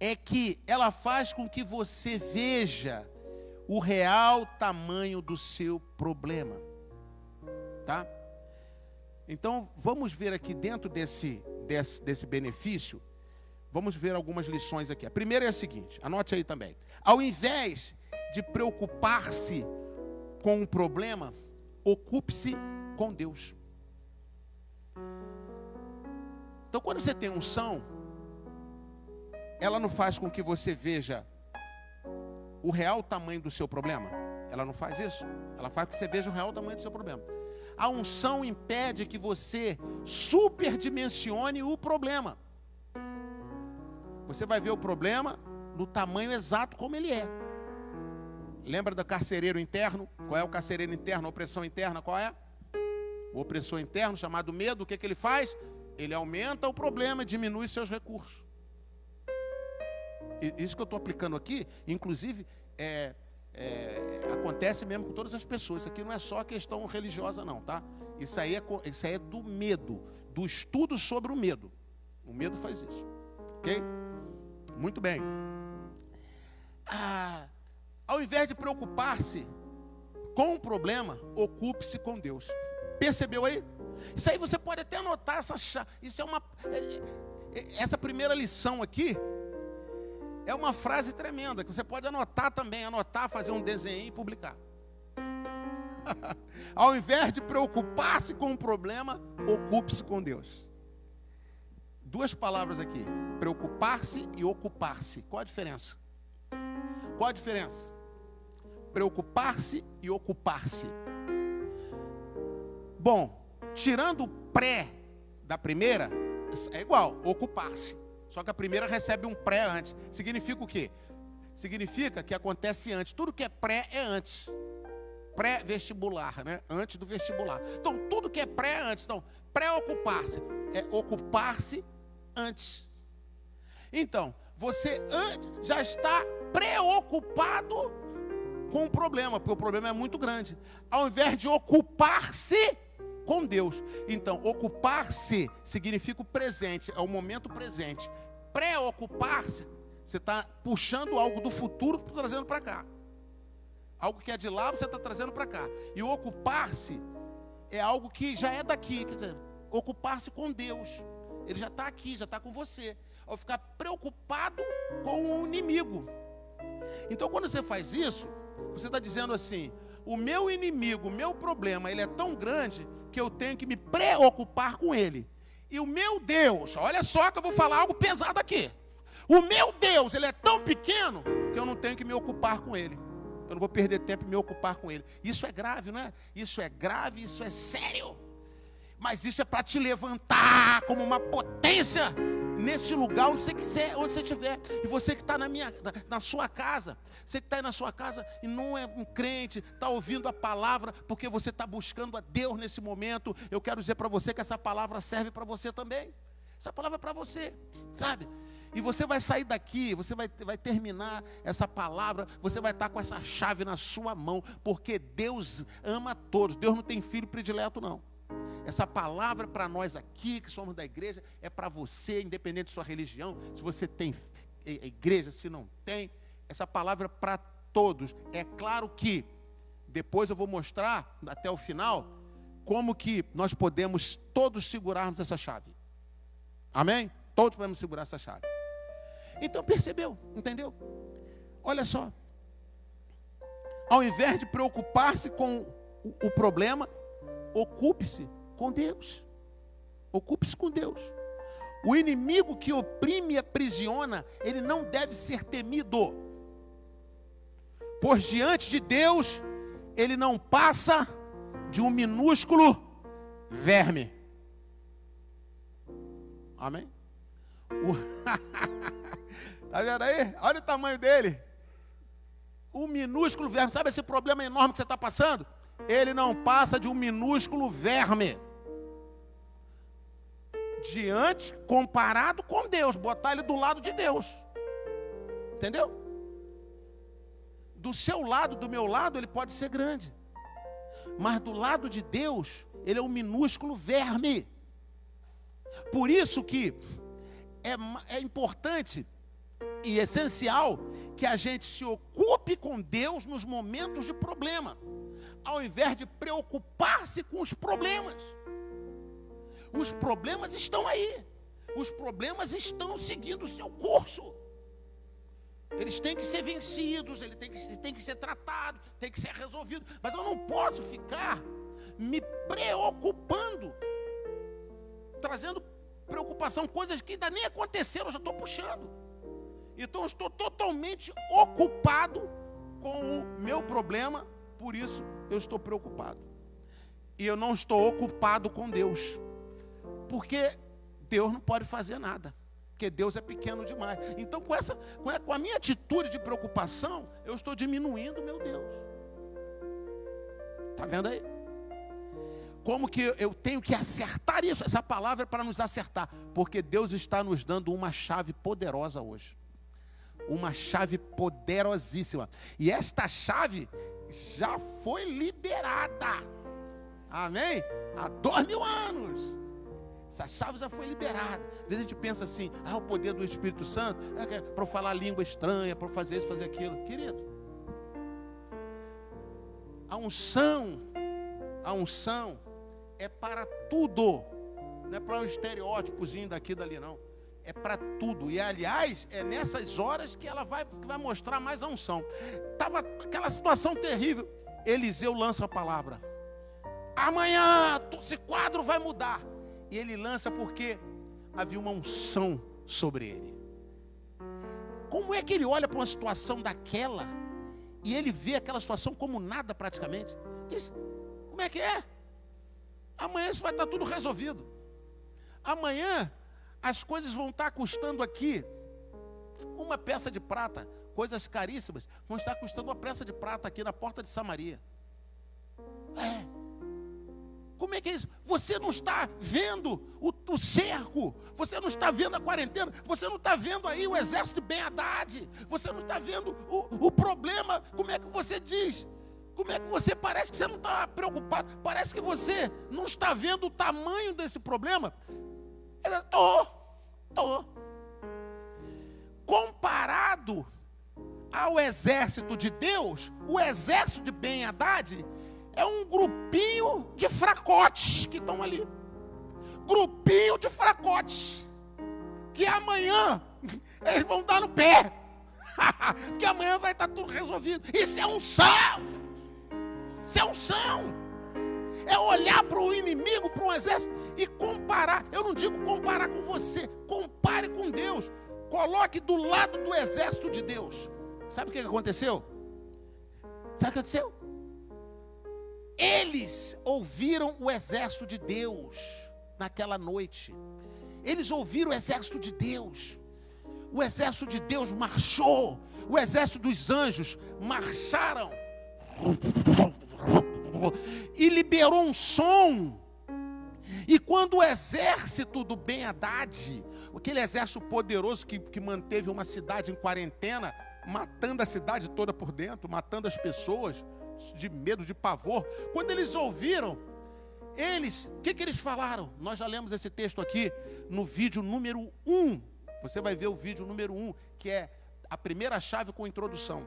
é que ela faz com que você veja o real tamanho do seu problema. Tá? Então, vamos ver aqui dentro desse benefício, vamos ver algumas lições aqui. A primeira é a seguinte, anote aí também. Ao invés de preocupar-se com um problema, ocupe-se com Deus. Então, quando você tem unção, ela não faz com que você veja o real tamanho do seu problema. Ela não faz isso. Ela faz com que você veja o real tamanho do seu problema. A unção impede que você superdimensione o problema. Você vai ver o problema no tamanho exato como ele é. Lembra do carcereiro interno? Qual é o carcereiro interno? A opressão interna, qual é? O opressor interno, chamado medo, o que ele faz? Ele aumenta o problema e diminui seus recursos. Isso que eu estou aplicando aqui, inclusive, acontece mesmo com todas as pessoas. Isso aqui não é só questão religiosa não, tá? Isso aí é do medo, do estudo sobre o medo. O medo faz isso, ok? Muito bem. Ao invés de preocupar-se com o problema, ocupe-se com Deus. Percebeu aí? Isso aí você pode até anotar isso essa primeira lição aqui é uma frase tremenda que você pode anotar também, fazer um desenho e publicar. Ao invés de preocupar-se com o problema, ocupe-se com Deus. Duas palavras aqui, preocupar-se e ocupar-se. Qual a diferença? Qual a diferença? Preocupar-se e ocupar-se. Bom, tirando o pré da primeira, é igual, ocupar-se. Só que a primeira recebe um pré antes. Significa o quê? Significa que acontece antes. Tudo que é pré é antes. Pré-vestibular, né? Antes do vestibular. Então, tudo que é pré é antes. Então, pré-ocupar-se é ocupar-se antes. Então, você já está preocupado com o problema, porque o problema é muito grande. Ao invés de ocupar-se com Deus. Então, ocupar-se significa o presente, é o momento presente. Preocupar-se, você está puxando algo do futuro, trazendo para cá. Algo que é de lá, você está trazendo para cá. E o ocupar-se é algo que já é daqui, quer dizer, ocupar-se com Deus. Ele já está aqui, já está com você. Ao ficar preocupado com o inimigo. Então, quando você faz isso, você está dizendo assim, o meu inimigo, o meu problema, ele é tão grande que eu tenho que me preocupar com ele. E o meu Deus, olha só que eu vou falar algo pesado aqui. O meu Deus, ele é tão pequeno que eu não tenho que me ocupar com ele. Eu não vou perder tempo em me ocupar com ele. Isso é grave, não é? Isso é grave, isso é sério. Mas isso é para te levantar como uma potência nesse lugar onde você quiser, onde você estiver. E você que está na sua casa, você que está aí na sua casa e não é um crente, está ouvindo a palavra porque você está buscando a Deus nesse momento, eu quero dizer para você que essa palavra serve para você também. Essa palavra é para você, sabe? E você vai sair daqui, você vai terminar essa palavra, você vai estar com essa chave na sua mão, porque Deus ama todos. Deus não tem filho predileto, não. Essa palavra para nós aqui, que somos da igreja, é para você, independente de sua religião, se você tem igreja, se não tem, essa palavra é para todos. É claro que, depois eu vou mostrar, até o final, como que nós podemos todos segurarmos essa chave. Amém? Todos podemos segurar essa chave. Então percebeu, entendeu? Olha só. Ao invés de preocupar-se com o problema, ocupe-se com Deus. Ocupe-se com Deus. O inimigo que oprime e aprisiona, ele não deve ser temido. Pois diante de Deus, ele não passa de um minúsculo verme. Amém? Tá vendo aí? Olha o tamanho dele. O minúsculo verme, sabe esse problema enorme que você está passando? Ele não passa de um minúsculo verme. Comparado com Deus, botar ele do lado de Deus. Entendeu? Do seu lado, do meu lado, ele pode ser grande. Mas do lado de Deus, ele é um minúsculo verme. Por isso que é importante e essencial que a gente se ocupe com Deus nos momentos de problema, ao invés de preocupar-se com os problemas. Os problemas estão aí. Os problemas estão seguindo o seu curso. Eles têm que ser vencidos, eles têm que ser tratados, têm que ser resolvidos. Mas eu não posso ficar me preocupando, trazendo preocupação, coisas que ainda nem aconteceram, eu já estou puxando. Então eu estou totalmente ocupado com o meu problema, por isso eu estou preocupado. E eu não estou ocupado com Deus, porque Deus não pode fazer nada, porque Deus é pequeno demais. Então com a minha atitude de preocupação, eu estou diminuindo meu Deus. Está vendo aí? Como que eu tenho que acertar isso? Essa palavra é para nos acertar, porque Deus está nos dando uma chave poderosa hoje. Uma chave poderosíssima. E esta chave já foi liberada. Amém? Há 2000 anos. Essa chave já foi liberada. Às vezes a gente pensa assim, o poder do Espírito Santo é para eu falar língua estranha, para eu fazer isso, fazer aquilo. Querido, a unção é para tudo. Não é para um estereótipozinho daqui e dali, não. É para tudo. E aliás, é nessas horas que ela vai mostrar mais a unção. Estava aquela situação terrível. Eliseu lança a palavra. Amanhã esse quadro vai mudar. E ele lança porque havia uma unção sobre ele. Como é que ele olha para uma situação daquela e ele vê aquela situação como nada praticamente? Diz, como é que é? Amanhã isso vai estar tudo resolvido. Amanhã as coisas vão estar custando aqui uma peça de prata, coisas caríssimas, vão estar custando uma peça de prata aqui na porta de Samaria. Como é que é isso? Você não está vendo o cerco, você não está vendo a quarentena, você não está vendo aí o exército de Ben-Hadad, você não está vendo o problema. Como é que você diz? Como é que você parece que você não está preocupado? Parece que você não está vendo o tamanho desse problema. Tô. Comparado ao exército de Deus, o exército de Ben-Hadad é um grupinho de fracotes que estão ali. Grupinho de fracotes. Que amanhã eles vão dar no pé. Porque amanhã vai estar tudo resolvido. Isso é unção. Isso é unção. É olhar para o inimigo, para um exército e comparar. Eu não digo comparar com você. Compare com Deus. Coloque do lado do exército de Deus. Sabe o que aconteceu? Sabe o que aconteceu? Eles ouviram o exército de Deus naquela noite. Eles ouviram o exército de Deus. O exército de Deus marchou. O exército dos anjos marcharam. E liberou um som. E quando o exército do Ben-Hadad, aquele exército poderoso que manteve uma cidade em quarentena, matando a cidade toda por dentro, matando as pessoas, de medo, de pavor. Quando eles ouviram, o que eles falaram? Nós já lemos esse texto aqui no vídeo número 1. Você vai ver o vídeo número 1, que é a primeira chave com introdução.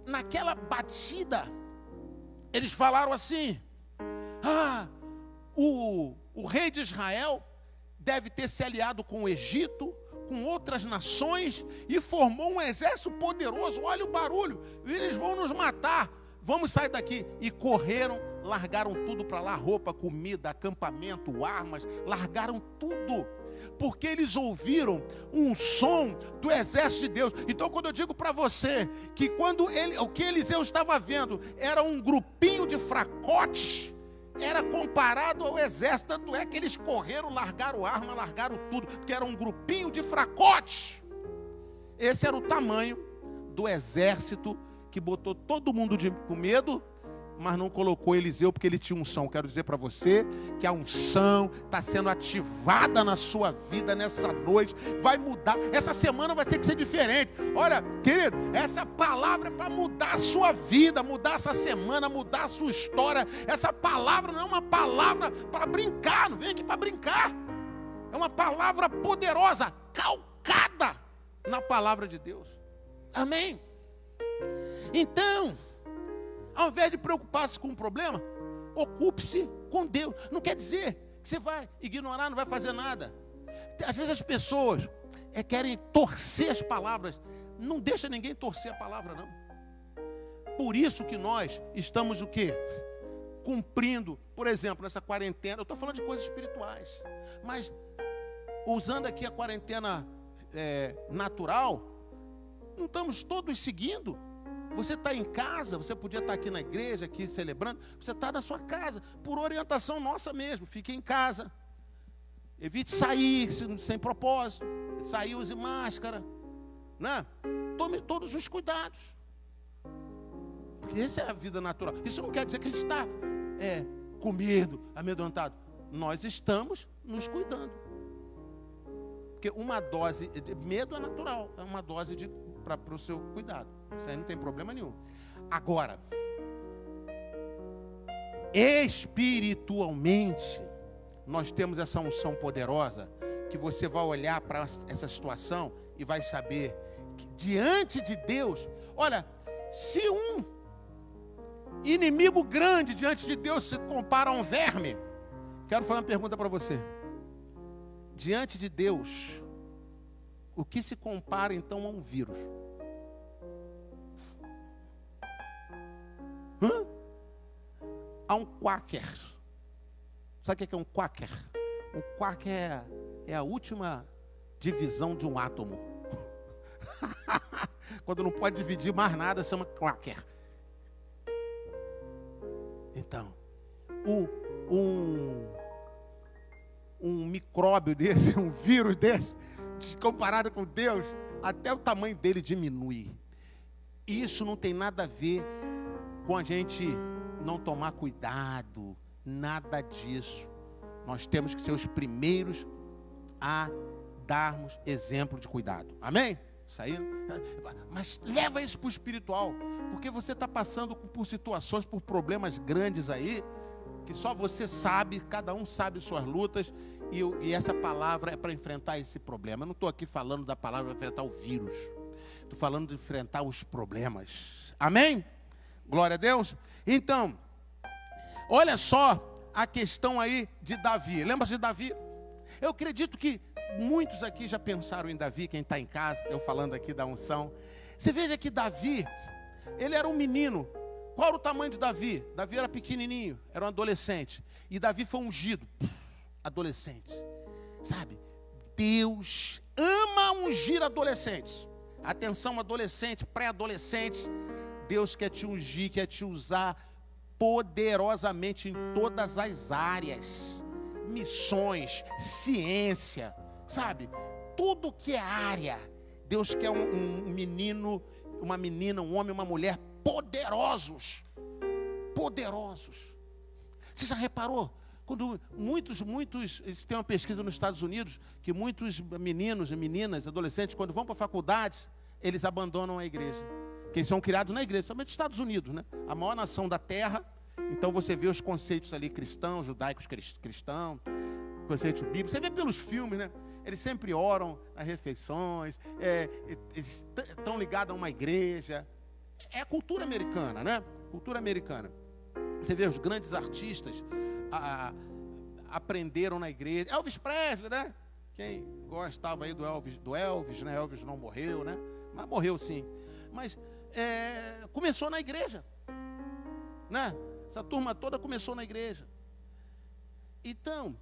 Naquela batida, eles falaram assim: o rei de Israel deve ter se aliado com o Egito, com outras nações, e formou um exército poderoso. Olha o barulho, eles vão nos matar, vamos sair daqui. E correram, largaram tudo para lá, roupa, comida, acampamento, armas, largaram tudo, porque eles ouviram um som do exército de Deus. Então quando eu digo para você que o que Eliseu estava vendo era um grupinho de fracotes, era comparado ao exército, tanto é que eles correram, largaram arma, largaram tudo, porque era um grupinho de fracotes. Esse era o tamanho do exército que botou todo mundo com medo, mas não colocou Eliseu porque ele tinha unção. Quero dizer para você que a unção está sendo ativada na sua vida nessa noite, vai mudar, essa semana vai ter que ser diferente. Olha, querido, essa palavra é para mudar a sua vida, mudar essa semana, mudar a sua história. Essa palavra não é uma palavra para brincar, não vem aqui para brincar, é uma palavra poderosa, calcada na palavra de Deus. Amém? Então, ao invés de preocupar-se com o problema, ocupe-se com Deus. Não quer dizer que você vai ignorar, não vai fazer nada. Às vezes as pessoas querem torcer as palavras. Não deixa ninguém torcer a palavra, não. Por isso que nós estamos o quê? Cumprindo, por exemplo, nessa quarentena. Eu estou falando de coisas espirituais, mas usando aqui a quarentena natural, não estamos todos seguindo. Você está em casa, você podia estar aqui na igreja, aqui celebrando, você está na sua casa, por orientação nossa mesmo, fique em casa, evite sair sem propósito, sair, use máscara, né? Tome todos os cuidados, porque essa é a vida natural. Isso não quer dizer que a gente está com medo, amedrontado. Nós estamos nos cuidando, porque uma dose de medo é natural, é uma dose para o seu cuidado. Isso aí não tem problema nenhum. Agora, espiritualmente, nós temos essa unção poderosa, que você vai olhar para essa situação e vai saber que diante de Deus, olha, se um inimigo grande diante de Deus se compara a um verme, quero fazer uma pergunta para você. Diante de Deus, o que se compara então a um vírus? A um quaker. Sabe o que é um quaker? Um quaker é a última divisão de um átomo. Quando não pode dividir mais nada, chama quaker. Então, um micróbio desse, um vírus desse, comparado com Deus, até o tamanho dele diminui. Isso não tem nada a ver com a gente não tomar cuidado, nada disso. Nós temos que ser os primeiros a darmos exemplo de cuidado. Amém? Isso aí, mas leva isso para o espiritual, porque você está passando por situações, por problemas grandes aí, que só você sabe, cada um sabe suas lutas, e essa palavra é para enfrentar esse problema. Eu não estou aqui falando da palavra para enfrentar o vírus, estou falando de enfrentar os problemas. Amém? Glória a Deus. Então, olha só a questão aí de Davi. Lembra-se de Davi? Eu acredito que muitos aqui já pensaram em Davi, quem está em casa, eu falando aqui da unção. Você veja que Davi, ele era um menino. Qual era o tamanho de Davi? Davi era pequenininho, era um adolescente. E Davi foi ungido, adolescente. Sabe, Deus ama ungir adolescentes. Atenção, adolescente, pré-adolescente. Deus quer te ungir, quer te usar poderosamente em todas as áreas. Missões, ciência, sabe? Tudo que é área. Deus quer um menino, uma menina, um homem, uma mulher poderosos. Poderosos. Você já reparou? Quando muitos, tem uma pesquisa nos Estados Unidos, que muitos meninos e meninas, adolescentes, quando vão para a faculdade, eles abandonam a igreja. Porque eles são criados na igreja, somente nos Estados Unidos, né? A maior nação da terra. Então você vê os conceitos ali cristãos, judaicos cristãos, conceitos bíblicos. Você vê pelos filmes, né? Eles sempre oram nas refeições, estão ligados a uma igreja. É a cultura americana, né? Cultura americana. Você vê os grandes artistas aprenderam na igreja. Elvis Presley, né? Quem gostava aí do Elvis, né? Elvis não morreu, né? Mas morreu sim. Mas começou na igreja, né? Essa turma toda começou na igreja. Então,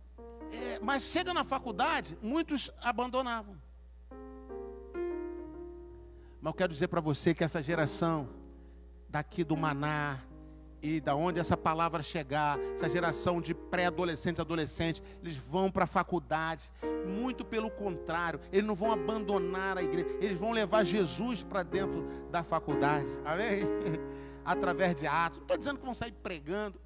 mas chega na faculdade, muitos abandonavam. Mas eu quero dizer para você que essa geração daqui do Maná, E da onde essa palavra chegar, essa geração de pré-adolescentes, adolescentes, eles vão para a faculdade. Muito pelo contrário, eles não vão abandonar a igreja, eles vão levar Jesus para dentro da faculdade. Amém? Através de atos. Não estou dizendo que vão sair pregando,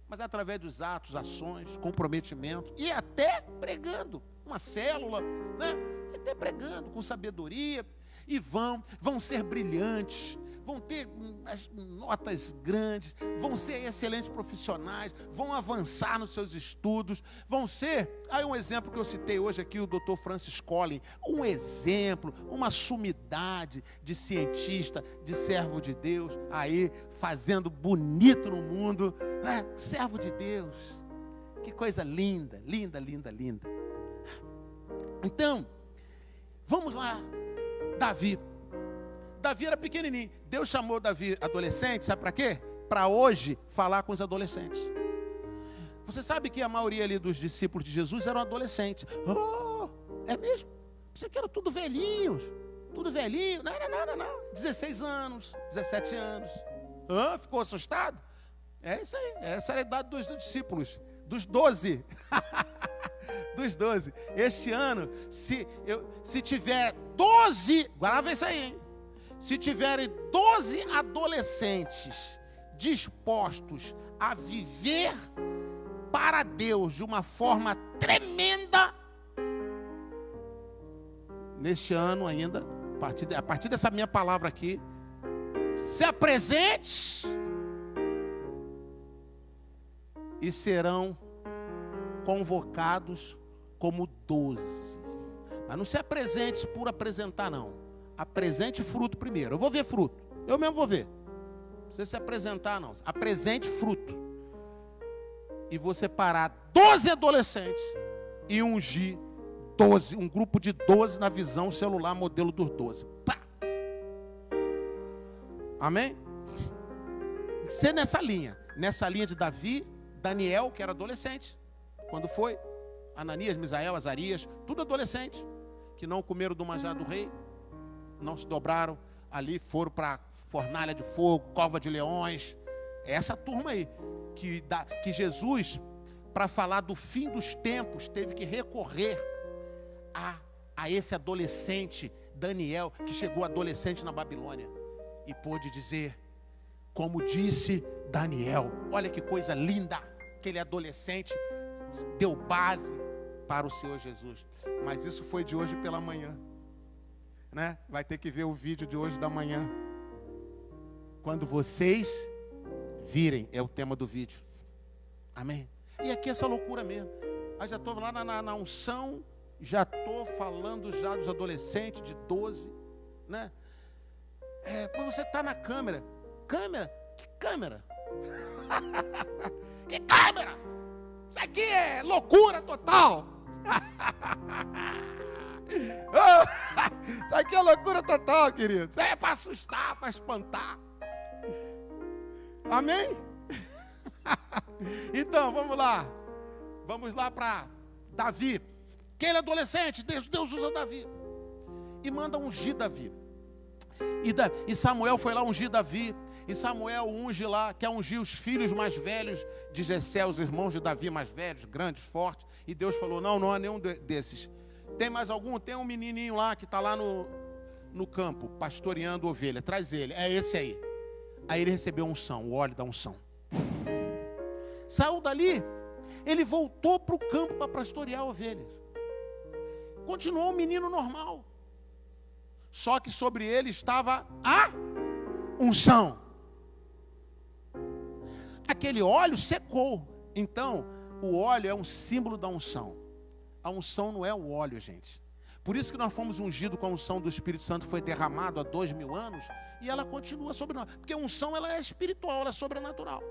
mas através dos atos, ações, comprometimento e até pregando. Uma célula, né? Até pregando com sabedoria. E vão ser brilhantes, vão ter as notas grandes, vão ser excelentes profissionais, vão avançar nos seus estudos, vão ser, aí um exemplo que eu citei hoje aqui, o Dr. Francis Collins, um exemplo, uma sumidade de cientista, de servo de Deus, aí fazendo bonito no mundo, né? Servo de Deus, que coisa linda, linda, linda, linda. Então, vamos lá. Davi era pequenininho. Deus chamou Davi adolescente, sabe para quê? Para hoje falar com os adolescentes. Você sabe que a maioria ali dos discípulos de Jesus eram adolescentes. Oh, é mesmo? Você que era tudo velhinhos. Tudo velhinho. Não. 16 anos, 17 anos. Ficou assustado? É isso aí. Essa era a idade dos discípulos. Dos 12. Dos 12. Este ano, se tiver 12, grava isso aí, hein? Se tiverem 12 adolescentes dispostos a viver para Deus de uma forma tremenda, neste ano ainda, a partir dessa minha palavra aqui, se apresente e serão convocados como 12. Mas não se apresente por apresentar, não. Apresente fruto primeiro. Eu vou ver fruto. Eu mesmo vou ver. Não precisa se apresentar, não. Apresente fruto. E vou separar 12 adolescentes e ungir 12, um grupo de 12 na visão celular modelo dos 12. Pá! Amém? Ser nessa linha de Davi, Daniel, que era adolescente. Quando foi? Ananias, Misael, Azarias, tudo adolescente, que não comeram do manjar do rei, não se dobraram ali, foram para fornalha de fogo, cova de leões. É essa turma aí, que Jesus, para falar do fim dos tempos, teve que recorrer a esse adolescente, Daniel, que chegou adolescente na Babilônia, e pôde dizer, como disse Daniel, olha que coisa linda, aquele adolescente deu base para o Senhor Jesus. Mas isso foi de hoje pela manhã, né? Vai ter que ver o vídeo de hoje da manhã. Quando vocês virem, é o tema do vídeo. Amém? E aqui essa loucura mesmo. Aí já estou lá na unção, já estou falando já dos adolescentes de 12, né? Mas você está na câmera. Câmera? Que câmera? Que câmera? Isso aqui é loucura total. Isso aqui é loucura total, querido. Isso é para assustar, para espantar. Amém? Então, vamos lá. Vamos lá para Davi. Aquele adolescente, Deus usa Davi. E manda ungir Davi. E Samuel foi lá ungir Davi. E Samuel unge lá, quer ungir os filhos mais velhos de Jessé, os irmãos de Davi mais velhos, grandes, fortes. E Deus falou, não há nenhum desses. Tem mais algum? Tem um menininho lá que está lá no campo, pastoreando ovelha. Traz ele, é esse aí. Aí ele recebeu unção, o óleo da unção. Saiu dali, ele voltou para o campo para pastorear ovelhas. Continuou um menino normal. Só que sobre ele estava a unção. Aquele óleo secou. Então, o óleo é um símbolo da unção. A unção não é o óleo, gente. Por isso que nós fomos ungidos com a unção do Espírito Santo, foi derramado há 2000 anos, e ela continua sobre nós. Porque a unção, ela é espiritual, ela é sobrenatural.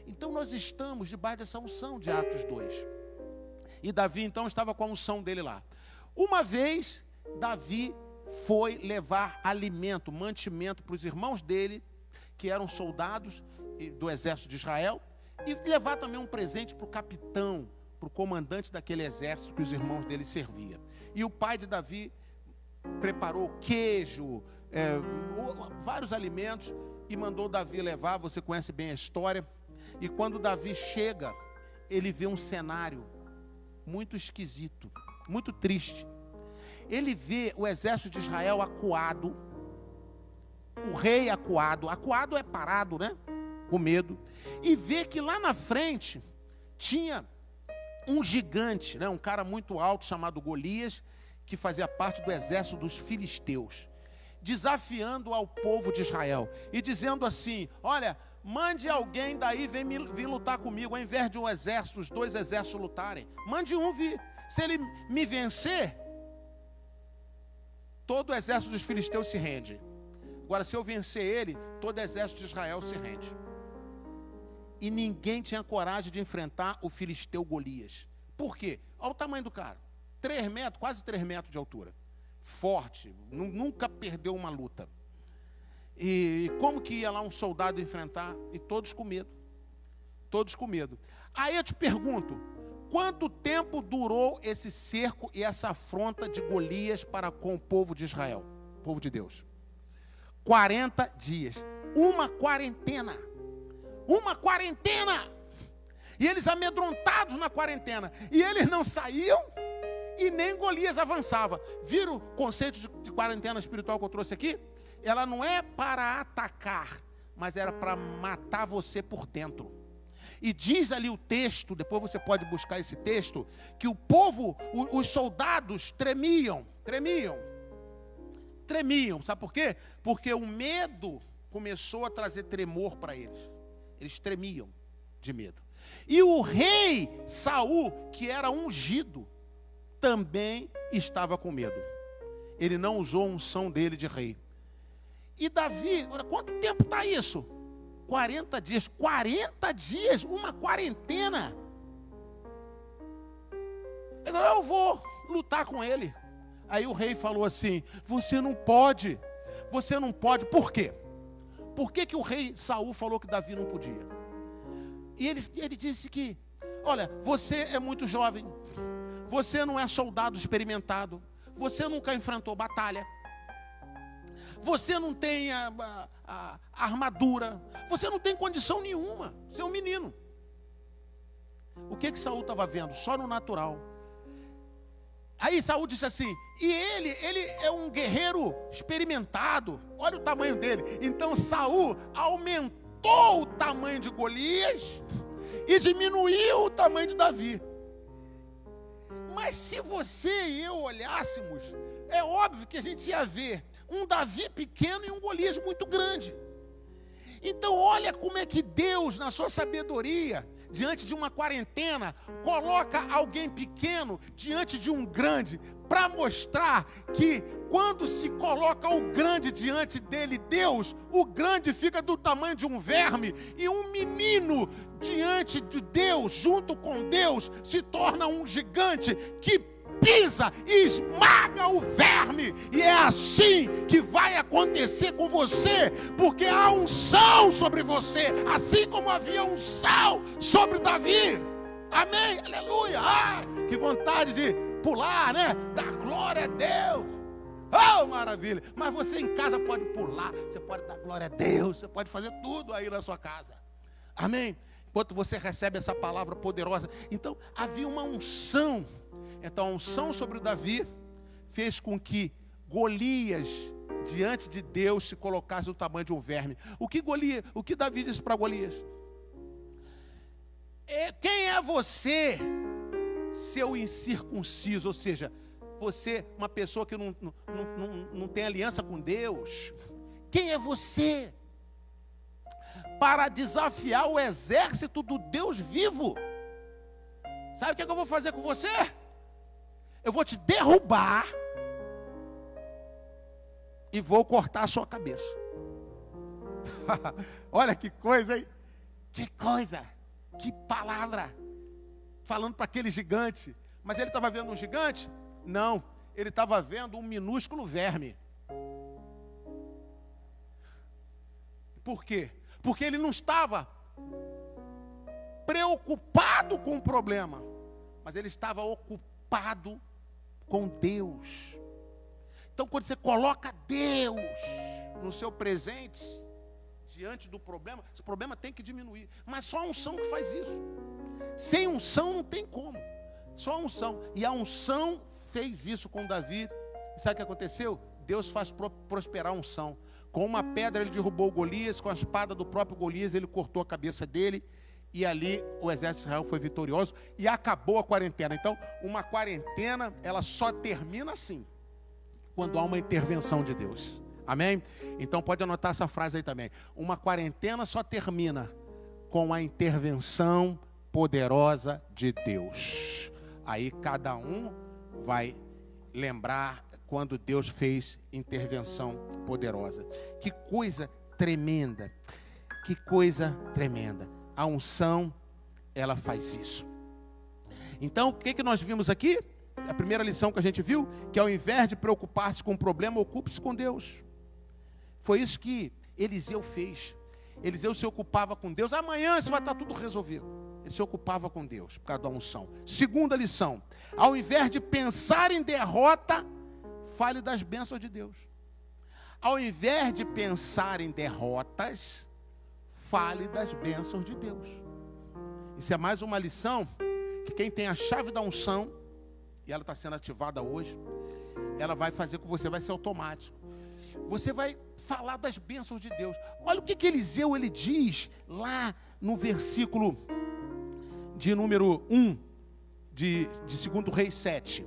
Então, nós estamos debaixo dessa unção de Atos 2. E Davi, então, estava com a unção dele lá. Uma vez, Davi foi levar alimento, mantimento para os irmãos dele, que eram soldados do exército de Israel, e levar também um presente para o capitão, para o comandante daquele exército que os irmãos dele serviam. E o pai de Davi preparou queijo, vários alimentos e mandou Davi levar. Você conhece bem a história. E quando Davi chega, ele vê um cenário muito esquisito, muito triste. Ele vê o exército de Israel acuado, o rei acuado. Acuado é parado, né? Com medo. E vê que lá na frente tinha um gigante, né? Um cara muito alto chamado Golias, que fazia parte do exército dos filisteus, desafiando ao povo de Israel e dizendo assim: olha, mande alguém daí vir lutar comigo, ao invés de um exército, os dois exércitos lutarem, mande um vir. Se ele me vencer, todo o exército dos filisteus se rende. Agora, se eu vencer ele, todo o exército de Israel se rende. E ninguém tinha coragem de enfrentar o filisteu Golias. Por quê? Olha o tamanho do cara. 3 metros, quase 3 metros de altura. Forte, nunca perdeu uma luta. E como que ia lá um soldado enfrentar? E todos com medo. Todos com medo. Aí eu te pergunto, quanto tempo durou esse cerco e essa afronta de Golias para com o povo de Israel? O povo de Deus. 40 dias. Uma quarentena. Uma quarentena. E eles amedrontados na quarentena. E eles não saíam e nem Golias avançava. Viram o conceito de quarentena espiritual que eu trouxe aqui? Ela não é para atacar, mas era para matar você por dentro. E diz ali o texto, depois você pode buscar esse texto, que o povo, os soldados tremiam. Sabe por quê? Porque o medo começou a trazer tremor para eles. Eles tremiam de medo. E o rei Saul, que era ungido, também estava com medo. Ele não usou a unção dele de rei. E Davi, olha, quanto tempo está isso? 40 dias. 40 dias, uma quarentena. Ele falou: eu vou lutar com ele. Aí o rei falou assim: você não pode. Por quê? Por que o rei Saul falou que Davi não podia? E ele disse que, olha, você é muito jovem, você não é soldado experimentado, você nunca enfrentou batalha, você não tem a armadura, você não tem condição nenhuma, você é um menino. O que Saul estava vendo? Só no natural. Aí Saul disse assim: e ele é um guerreiro experimentado, olha o tamanho dele. Então Saul aumentou o tamanho de Golias e diminuiu o tamanho de Davi. Mas se você e eu olhássemos, é óbvio que a gente ia ver um Davi pequeno e um Golias muito grande. Então olha como é que Deus, na sua sabedoria, diante de uma quarentena, coloca alguém pequeno diante de um grande, para mostrar que quando se coloca o grande diante dele, Deus, o grande fica do tamanho de um verme, e um menino diante de Deus, junto com Deus, se torna um gigante que pisa e esmaga o verme. E é assim que vai acontecer com você, porque há unção sobre você, assim como havia unção sobre Davi. Amém, aleluia. Que vontade de pular, né? Dar glória a Deus. Oh, maravilha. Mas você em casa pode pular, você pode dar glória a Deus, você pode fazer tudo aí na sua casa. Amém. Enquanto você recebe essa palavra poderosa. Então havia uma unção. Então a unção sobre o Davi fez com que Golias, diante de Deus, se colocasse no tamanho de um verme. O que Davi disse para Golias? Quem é você, seu incircunciso? Ou seja, você, uma pessoa que não tem aliança com Deus. Quem é você para desafiar o exército do Deus vivo? Sabe o que eu vou fazer com você? Eu vou te derrubar e vou cortar a sua cabeça. Olha que coisa, hein? Que coisa, que palavra. Falando para aquele gigante. Mas ele estava vendo um gigante? Não, ele estava vendo um minúsculo verme. Por quê? Porque ele não estava preocupado com o problema, mas ele estava ocupado com Deus. Então quando você coloca Deus no seu presente, diante do problema, esse problema tem que diminuir. Mas só a unção que faz isso. Sem unção não tem como. Só a unção. E a unção fez isso com Davi. E sabe o que aconteceu? Deus faz prosperar a unção. Com uma pedra ele derrubou Golias, com a espada do próprio Golias ele cortou a cabeça dele. E ali o exército de Israel foi vitorioso e acabou a quarentena. Então, uma quarentena, ela só termina assim, quando há uma intervenção de Deus. Amém? Então pode anotar essa frase aí também. Uma quarentena só termina com a intervenção poderosa de Deus. Aí cada um vai lembrar quando Deus fez intervenção poderosa. Que coisa tremenda. Que coisa tremenda. A unção, ela faz isso. Então, o que nós vimos aqui? A primeira lição que a gente viu, que ao invés de preocupar-se com o problema, ocupe-se com Deus. Foi isso que Eliseu fez. Eliseu se ocupava com Deus. Amanhã isso vai estar tudo resolvido. Ele se ocupava com Deus, por causa da unção. Segunda lição, ao invés de pensar em derrota, fale das bênçãos de Deus. Ao invés de pensar em derrotas, fale das bênçãos de Deus. Isso é mais uma lição, que quem tem a chave da unção, e ela está sendo ativada hoje, ela vai fazer com você, vai ser automático. Você vai falar das bênçãos de Deus. Olha o que Eliseu ele diz lá no versículo de número 1 de 2 Reis 7.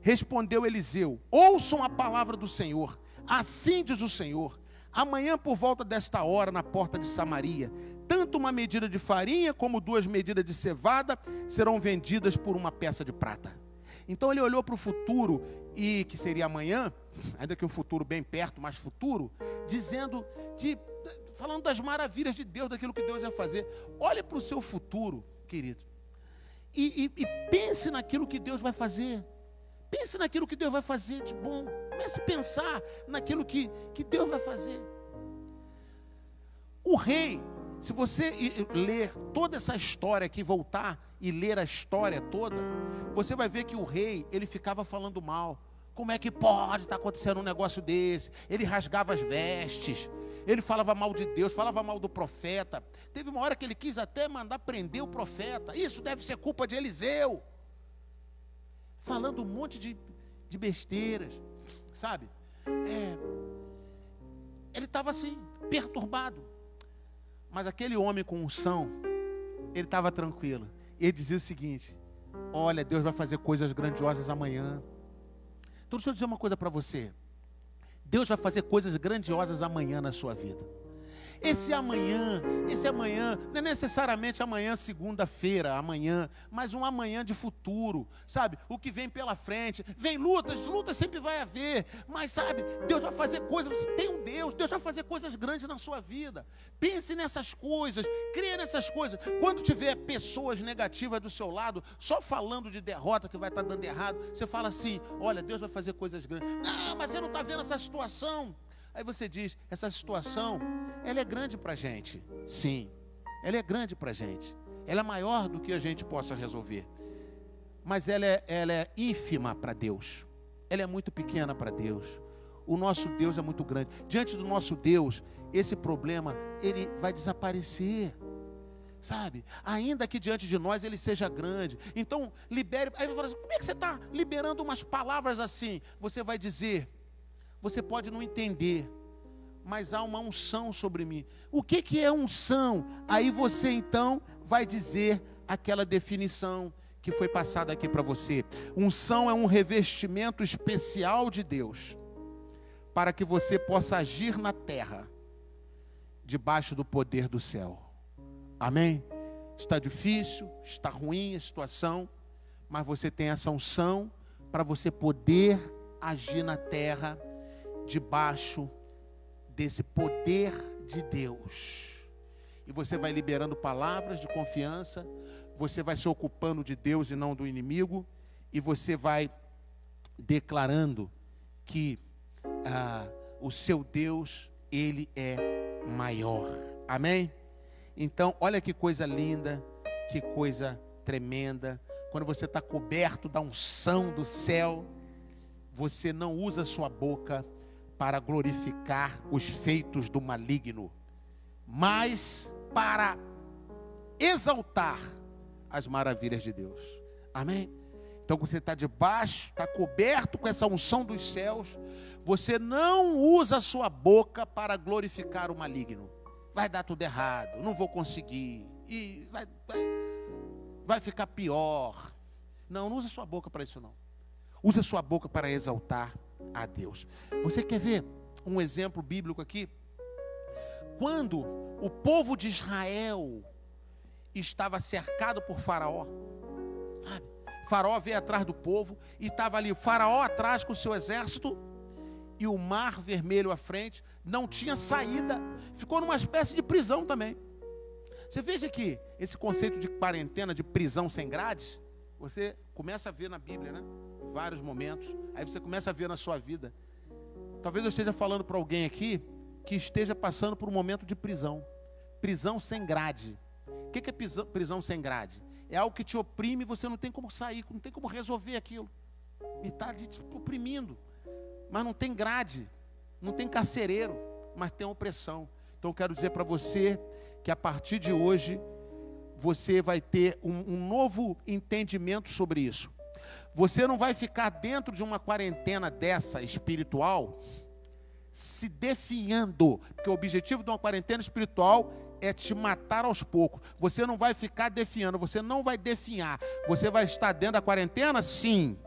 Respondeu Eliseu: ouçam a palavra do Senhor. Assim diz o Senhor: amanhã por volta desta hora, na porta de Samaria, tanto uma medida de farinha como 2 medidas de cevada serão vendidas por uma peça de prata. Então ele olhou para o futuro, e que seria amanhã, ainda que um futuro bem perto, mas futuro, falando das maravilhas de Deus, daquilo que Deus ia fazer. Olhe para o seu futuro, querido, e pense naquilo que Deus vai fazer. Pense naquilo que Deus vai fazer de bom. Comece a pensar naquilo que Deus vai fazer. O rei, se você ler toda essa história aqui, voltar e ler a história toda, você vai ver que o rei, ele ficava falando mal. Como é que pode estar acontecendo um negócio desse? Ele rasgava as vestes, ele falava mal de Deus, falava mal do profeta. Teve uma hora que ele quis até mandar prender o profeta. Isso deve ser culpa de Eliseu. Falando um monte de besteiras, sabe? Ele estava assim, perturbado. Mas aquele homem com unção, ele estava tranquilo. Ele dizia o seguinte: olha, Deus vai fazer coisas grandiosas amanhã. Então deixa eu dizer uma coisa para você. Deus vai fazer coisas grandiosas amanhã na sua vida. Esse amanhã não é necessariamente amanhã, segunda-feira, amanhã, mas um amanhã de futuro, sabe? O que vem pela frente, vem lutas sempre vai haver, mas sabe, Deus vai fazer coisas, você tem um Deus vai fazer coisas grandes na sua vida. Pense nessas coisas, creia nessas coisas. Quando tiver pessoas negativas do seu lado, só falando de derrota que vai estar dando errado, você fala assim: olha, Deus vai fazer coisas grandes. Não, mas você não está vendo essa situação. Aí você diz: essa situação, ela é grande para a gente. Sim, ela é grande para a gente. Ela é maior do que a gente possa resolver. Mas ela é ínfima para Deus. Ela é muito pequena para Deus. O nosso Deus é muito grande. Diante do nosso Deus, esse problema, ele vai desaparecer. Sabe? Ainda que diante de nós ele seja grande. Então, libere. Aí vai falar assim: como é que você está liberando umas palavras assim? Você vai dizer... Você pode não entender, mas há uma unção sobre mim. O que é unção? Aí você então vai dizer aquela definição que foi passada aqui para você. Unção é um revestimento especial de Deus, para que você possa agir na terra, debaixo do poder do céu. Amém? Está difícil, está ruim a situação, mas você tem essa unção para você poder agir na terra, debaixo desse poder de Deus. E você vai liberando palavras de confiança, você vai se ocupando de Deus e não do inimigo, e você vai declarando que o seu Deus, ele é maior. Amém? Então, olha que coisa linda, que coisa tremenda. Quando você está coberto da unção do céu, você não usa a sua boca para glorificar os feitos do maligno. mas para exaltar as maravilhas de Deus. Amém? Então você está debaixo, está coberto com essa unção dos céus. Você não usa a sua boca para glorificar o maligno. Vai dar tudo errado, não vou conseguir, e vai ficar pior. Não usa a sua boca para isso não. Usa a sua boca para exaltar a Deus. Você quer ver um exemplo bíblico aqui? Quando o povo de Israel estava cercado por Faraó, sabe? Faraó veio atrás do povo e estava ali o Faraó atrás com o seu exército e o Mar Vermelho à frente, não tinha saída, ficou numa espécie de prisão também. Você veja que esse conceito de quarentena, de prisão sem grades, você começa a ver na Bíblia, né? Em vários momentos, aí você começa a ver na sua vida. Talvez eu esteja falando para alguém aqui que esteja passando por um momento de prisão. Prisão sem grade. O que é prisão sem grade? É algo que te oprime e você não tem como sair, não tem como resolver aquilo. E está te oprimindo. Mas não tem grade, não tem carcereiro, mas tem opressão. Então eu quero dizer para você que a partir de hoje, você vai ter um novo entendimento sobre isso. Você não vai ficar dentro de uma quarentena dessa espiritual, se definhando, porque o objetivo de uma quarentena espiritual é te matar aos poucos. Você não vai ficar definhando, você não vai definhar. Você vai estar dentro da quarentena? Sim,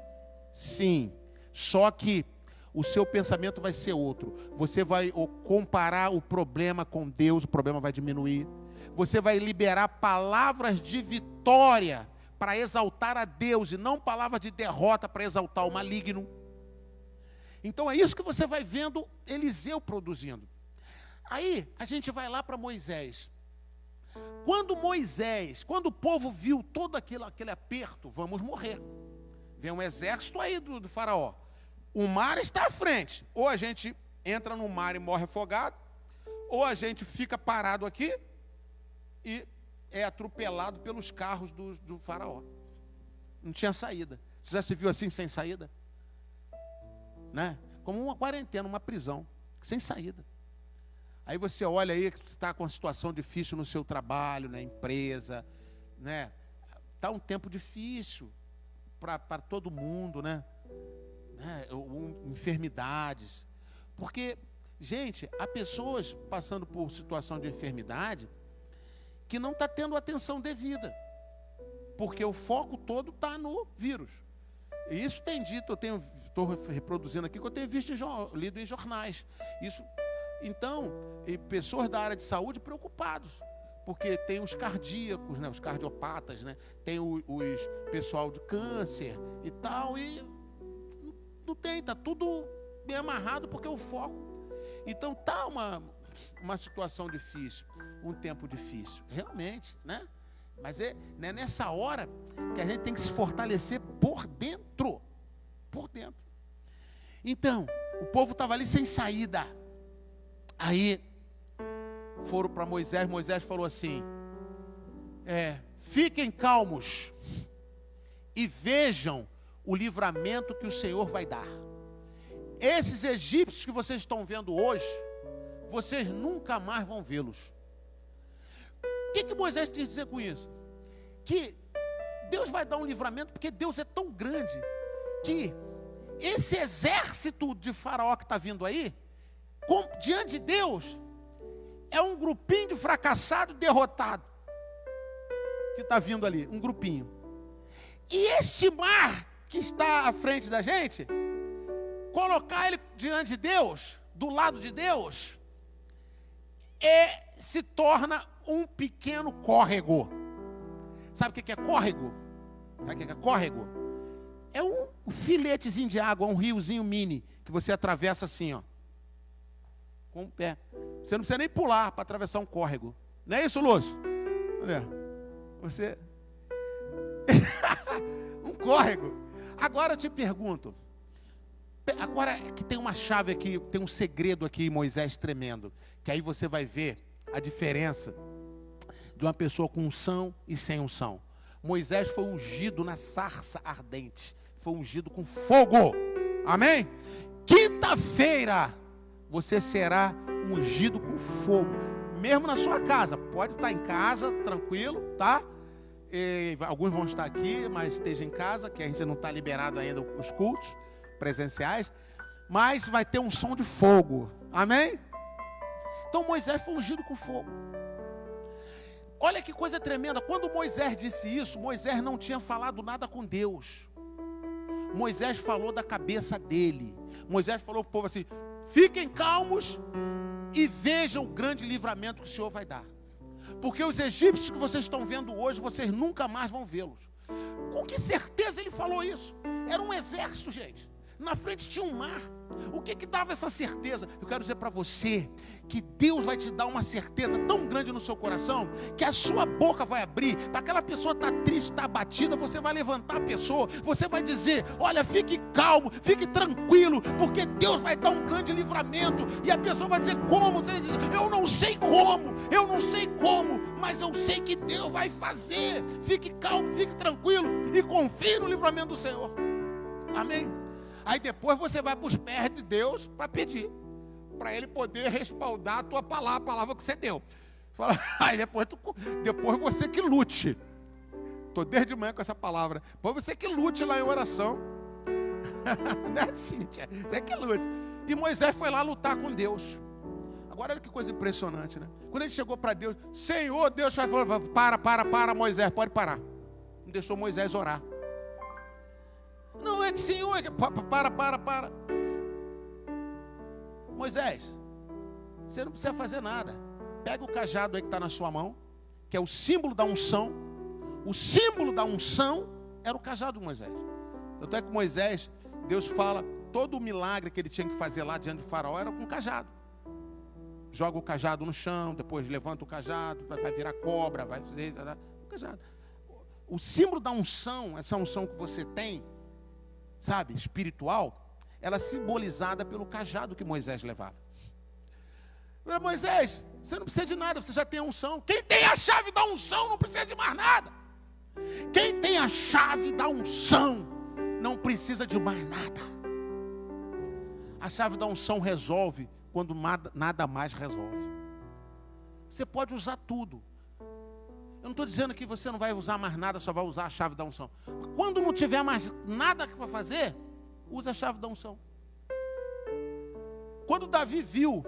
sim. Só que o seu pensamento vai ser outro. Você vai comparar o problema com Deus, o problema vai diminuir. Você vai liberar palavras de vitória para exaltar a Deus e não palavras de derrota para exaltar o maligno. Então é isso que você vai vendo Eliseu produzindo. Aí a gente vai lá para Moisés. Quando o povo viu todo aquele aperto, vamos morrer. Vem um exército aí do faraó. O mar está à frente. Ou a gente entra no mar e morre afogado, ou a gente fica parado aqui e é atropelado pelos carros do faraó. Não tinha saída. Você já se viu assim, sem saída? Né? Como uma quarentena, uma prisão, sem saída. Aí você olha aí que está com uma situação difícil no seu trabalho, na empresa, né? Está um tempo difícil para todo mundo, né? Enfermidades. Porque, gente, há pessoas passando por situação de enfermidade que não está tendo atenção devida, porque o foco todo está no vírus. E isso tem dito, estou reproduzindo aqui, que eu tenho visto, lido em jornais. Isso, então, e pessoas da área de saúde preocupados, porque tem os cardíacos, né, os cardiopatas, né, tem os pessoal de câncer e tal, e não tem, está tudo bem amarrado, porque o foco. Então está uma situação difícil, um tempo difícil, realmente, né? Mas é nessa hora que a gente tem que se fortalecer por dentro. Por dentro. Então, o povo estava ali sem saída. Aí, foram para Moisés. Moisés falou assim: fiquem calmos e vejam o livramento que o Senhor vai dar. Esses egípcios que vocês estão vendo hoje, vocês nunca mais vão vê-los. O que Moisés quis dizer com isso? Que Deus vai dar um livramento, porque Deus é tão grande, que esse exército de faraó que está vindo aí, diante de Deus, é um grupinho de fracassado derrotado, que está vindo ali, um grupinho. E este mar que está à frente da gente, colocar ele diante de Deus, do lado de Deus, se torna um pequeno córrego. Sabe o que é córrego? Sabe o que é córrego? É um filetezinho de água, um riozinho mini, que você atravessa assim, ó, com o pé. Você não precisa nem pular para atravessar um córrego. Não é isso, Lúcio? Olha, você... um córrego. Agora eu te pergunto, agora que tem uma chave aqui, tem um segredo aqui, Moisés, tremendo, que aí você vai ver a diferença de uma pessoa com unção e sem unção. Moisés foi ungido na sarça ardente, foi ungido com fogo. Amém? Quinta-feira você será ungido com fogo. mesmo na sua casa. Pode estar em casa, tranquilo, tá? Alguns vão estar aqui, mas esteja em casa, que a gente não está liberado ainda os cultos presenciais. Mas vai ter um som de fogo. Amém? Então Moisés foi ungido com fogo. Olha que coisa tremenda. Quando Moisés disse isso, Moisés não tinha falado nada com Deus. Moisés falou da cabeça dele. Moisés falou para o povo assim: fiquem calmos e vejam o grande livramento que o Senhor vai dar. Porque os egípcios que vocês estão vendo hoje, vocês nunca mais vão vê-los. Com que certeza ele falou isso? Era um exército, gente. Na frente tinha um mar. O que dava essa certeza? Eu quero dizer para você que Deus vai te dar uma certeza tão grande no seu coração, que a sua boca vai abrir. Para aquela pessoa estar triste, estar abatida, você vai levantar a pessoa. Você vai dizer: olha, fique calmo, fique tranquilo, porque Deus vai dar um grande livramento. E a pessoa vai dizer: como? Você vai dizer: eu não sei como, mas eu sei que Deus vai fazer. Fique calmo, fique tranquilo e confie no livramento do Senhor. Amém? Aí depois você vai para os pés de Deus para pedir, para Ele poder respaldar a tua palavra, a palavra que você deu. Aí depois você que lute. Estou desde manhã com essa palavra. Depois você que lute lá em oração. Né, Cíntia? Você que lute. E Moisés foi lá lutar com Deus. Agora olha que coisa impressionante, né? Quando ele chegou para Deus: Senhor, Deus vai falar: para, Moisés, pode parar. Não deixou Moisés orar. Não, é que Senhor, para. Moisés, você não precisa fazer nada. Pega o cajado aí que está na sua mão, que é o símbolo da unção. O símbolo da unção era o cajado de Moisés. Tanto é que Moisés, Deus fala, todo o milagre que ele tinha que fazer lá diante de Faraó era com o cajado. Joga o cajado no chão, depois levanta o cajado, vai virar cobra, vai fazer o cajado. O símbolo da unção, essa unção que você tem, sabe, espiritual, ela é simbolizada pelo cajado que Moisés levava. Moisés, você não precisa de nada, você já tem a unção. Quem tem a chave da unção não precisa de mais nada. Quem tem a chave da unção não precisa de mais nada. A chave da unção resolve quando nada mais resolve. Você pode usar tudo. Eu não estou dizendo que você não vai usar mais nada, só vai usar a chave da unção. Quando não tiver mais nada para fazer, use a chave da unção. Quando Davi viu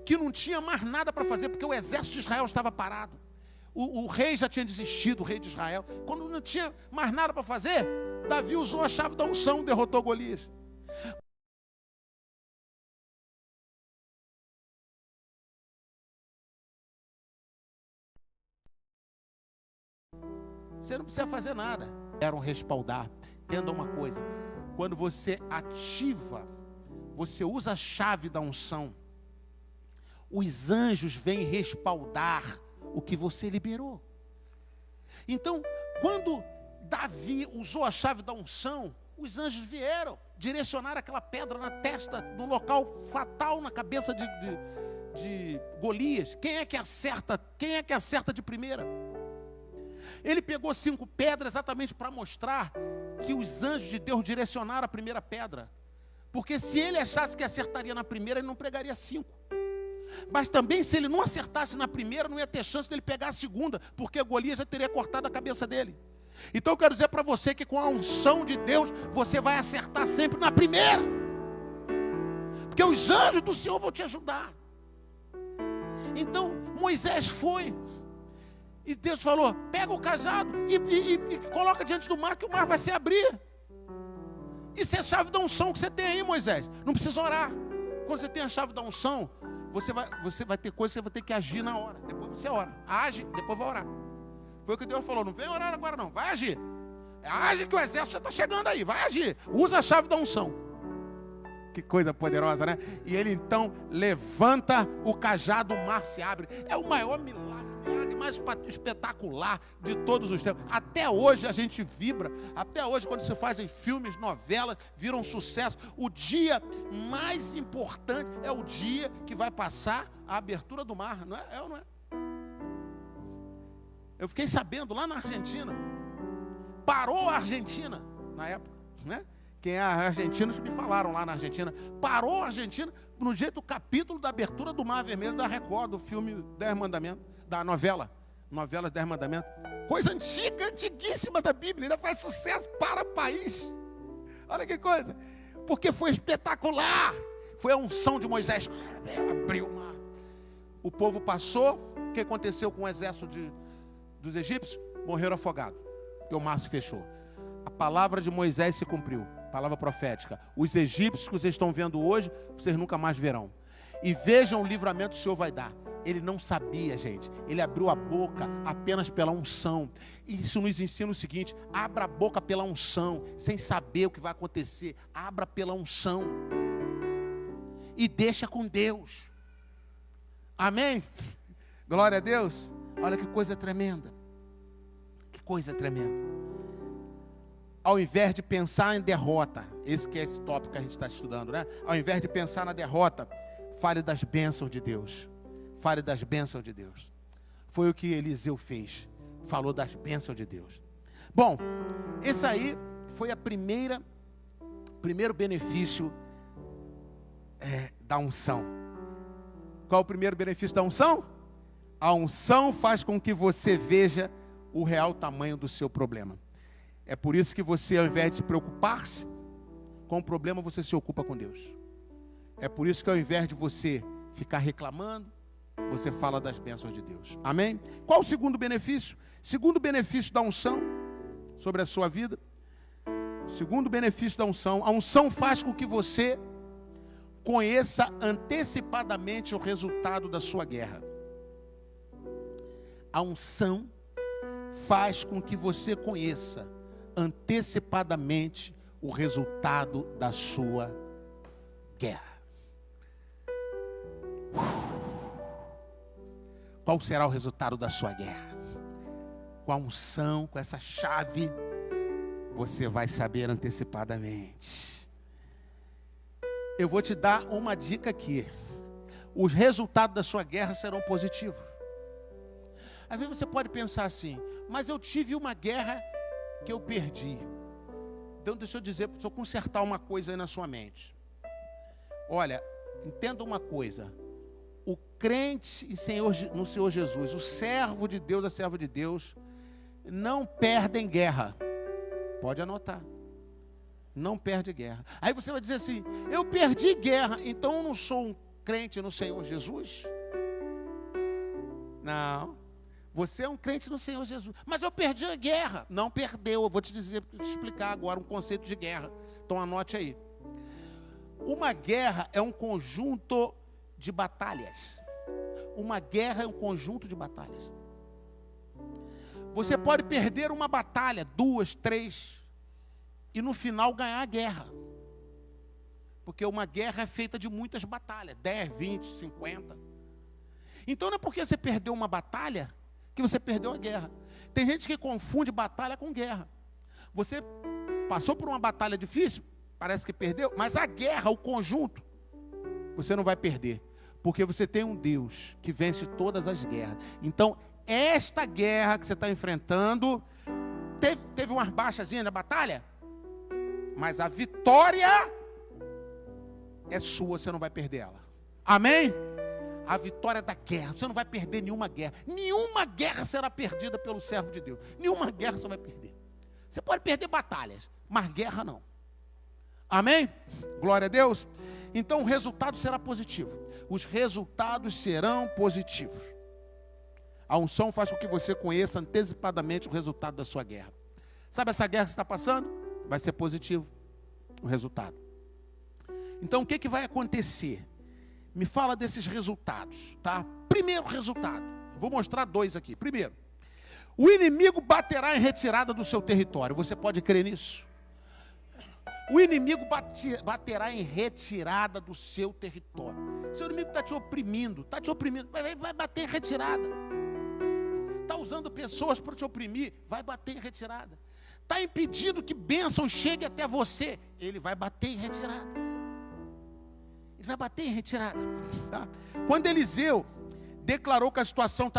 que não tinha mais nada para fazer, porque o exército de Israel estava parado, o rei já tinha desistido, o rei de Israel. Quando não tinha mais nada para fazer, Davi usou a chave da unção, derrotou Golias. Você não precisa fazer nada. Quero respaldar. Entenda uma coisa: quando você ativa, você usa a chave da unção, os anjos vêm respaldar o que você liberou. Então, quando Davi usou a chave da unção, os anjos vieram, direcionaram aquela pedra na testa, no local fatal, na cabeça de Golias. Quem é que acerta de primeira? Ele pegou 5 pedras exatamente para mostrar que os anjos de Deus direcionaram a primeira pedra. Porque se ele achasse que acertaria na primeira, ele não pregaria 5. Mas também, se ele não acertasse na primeira, não ia ter chance dele pegar a segunda, porque Golias já teria cortado a cabeça dele. Então eu quero dizer para você que com a unção de Deus, você vai acertar sempre na primeira. Porque os anjos do Senhor vão te ajudar. Então Moisés foi. E Deus falou: pega o cajado e coloca diante do mar, que o mar vai se abrir. Isso é a chave da unção que você tem aí, Moisés. Não precisa orar. Quando você tem a chave da unção, você vai ter coisas que você vai ter que agir na hora. Depois você ora. Age, depois vai orar. Foi o que Deus falou: não vem orar agora não, vai agir. Age que o exército já está chegando aí, vai agir. Usa a chave da unção. Que coisa poderosa, né? E ele então levanta o cajado, o mar se abre. É o maior milagre mais espetacular de todos os tempos. Até hoje a gente vibra. Até hoje, quando se fazem filmes, novelas, viram sucesso. O dia mais importante é o dia que vai passar a abertura do mar. Não é? É ou não é? Eu fiquei sabendo lá na Argentina. Parou a Argentina na época, né? Quem é argentino, me falaram lá na Argentina. Parou a Argentina no jeito do capítulo da abertura do Mar Vermelho da Record, do filme 10 Mandamentos, da novela 10 Mandamentos. Coisa antiga, antiguíssima da Bíblia, ainda faz sucesso para o país. Olha que coisa. Porque foi espetacular. Foi a unção de Moisés. Abriu o mar. O povo passou. O que aconteceu com o exército dos egípcios? Morreram afogados, porque o mar se fechou. A palavra de Moisés se cumpriu. Palavra profética. Os egípcios que vocês estão vendo hoje, vocês nunca mais verão. E vejam o livramento que o Senhor vai dar. Ele não sabia, gente. Ele abriu a boca apenas pela unção. E isso nos ensina o seguinte: abra a boca pela unção, sem saber o que vai acontecer. Abra pela unção. E deixa com Deus. Amém? Glória a Deus. Olha que coisa tremenda. Que coisa tremenda. Ao invés de pensar em derrota, esse tópico que a gente está estudando, né? Ao invés de pensar na derrota, fale das bênçãos de Deus. Fale das bênçãos de Deus. Foi o que Eliseu fez. Falou das bênçãos de Deus. Bom, esse aí foi a primeiro benefício da unção. Qual é o primeiro benefício da unção? A unção faz com que você veja o real tamanho do seu problema. É por isso que você, ao invés de se preocupar-se com o problema, você se ocupa com Deus. É por isso que ao invés de você ficar reclamando, você fala das bênçãos de Deus. Amém? Qual o segundo benefício? Segundo benefício da unção sobre a sua vida. Segundo benefício da unção. A unção faz com que você conheça antecipadamente o resultado da sua guerra. A unção faz com que você conheça antecipadamente o resultado da sua guerra. Qual será o resultado da sua guerra? Com a unção, com essa chave, você vai saber antecipadamente. Eu vou te dar uma dica aqui. Os resultados da sua guerra serão positivos. Às vezes você pode pensar assim: mas eu tive uma guerra que eu perdi. Então deixa eu consertar uma coisa aí na sua mente. Olha, entenda uma coisa. O crente no Senhor Jesus, o servo de Deus, a serva de Deus, não perdem guerra. Pode anotar. Não perde guerra. Aí você vai dizer assim: eu perdi guerra, então eu não sou um crente no Senhor Jesus? Não. Você é um crente no Senhor Jesus. Mas eu perdi a guerra. Não perdeu. Eu vou te explicar agora um conceito de guerra. Então anote aí. Uma guerra é um conjunto de batalhas. Uma guerra é um conjunto de batalhas. Você pode perder uma batalha, 2, 3, e no final ganhar a guerra. Porque uma guerra é feita de muitas batalhas, 10, 20, 50. Então não é porque você perdeu uma batalha que você perdeu a guerra. Tem gente que confunde batalha com guerra. Você passou por uma batalha difícil, parece que perdeu, mas a guerra, o conjunto, você não vai perder. Porque você tem um Deus que vence todas as guerras. Então, esta guerra que você está enfrentando, teve umas baixazinhas na batalha, mas a vitória é sua, você não vai perder ela. Amém? A vitória da guerra, você não vai perder nenhuma guerra. Nenhuma guerra será perdida pelo servo de Deus. Nenhuma guerra você vai perder. Você pode perder batalhas, mas guerra não. Amém? Glória a Deus. Então o resultado será positivo. Os resultados serão positivos. A unção faz com que você conheça antecipadamente o resultado da sua guerra. Sabe essa guerra que você está passando? Vai ser positivo o resultado. Então o que vai acontecer? Me fala desses resultados, tá? Primeiro resultado, vou mostrar 2 aqui. Primeiro, o inimigo baterá em retirada do seu território. Você pode crer nisso? O inimigo baterá em retirada do seu território. Seu inimigo está te oprimindo, vai bater em retirada. Está usando pessoas para te oprimir, vai bater em retirada. Está impedindo que bênção chegue até você, ele vai bater em retirada. Ele vai bater em retirada. Tá? Quando Eliseu declarou que a situação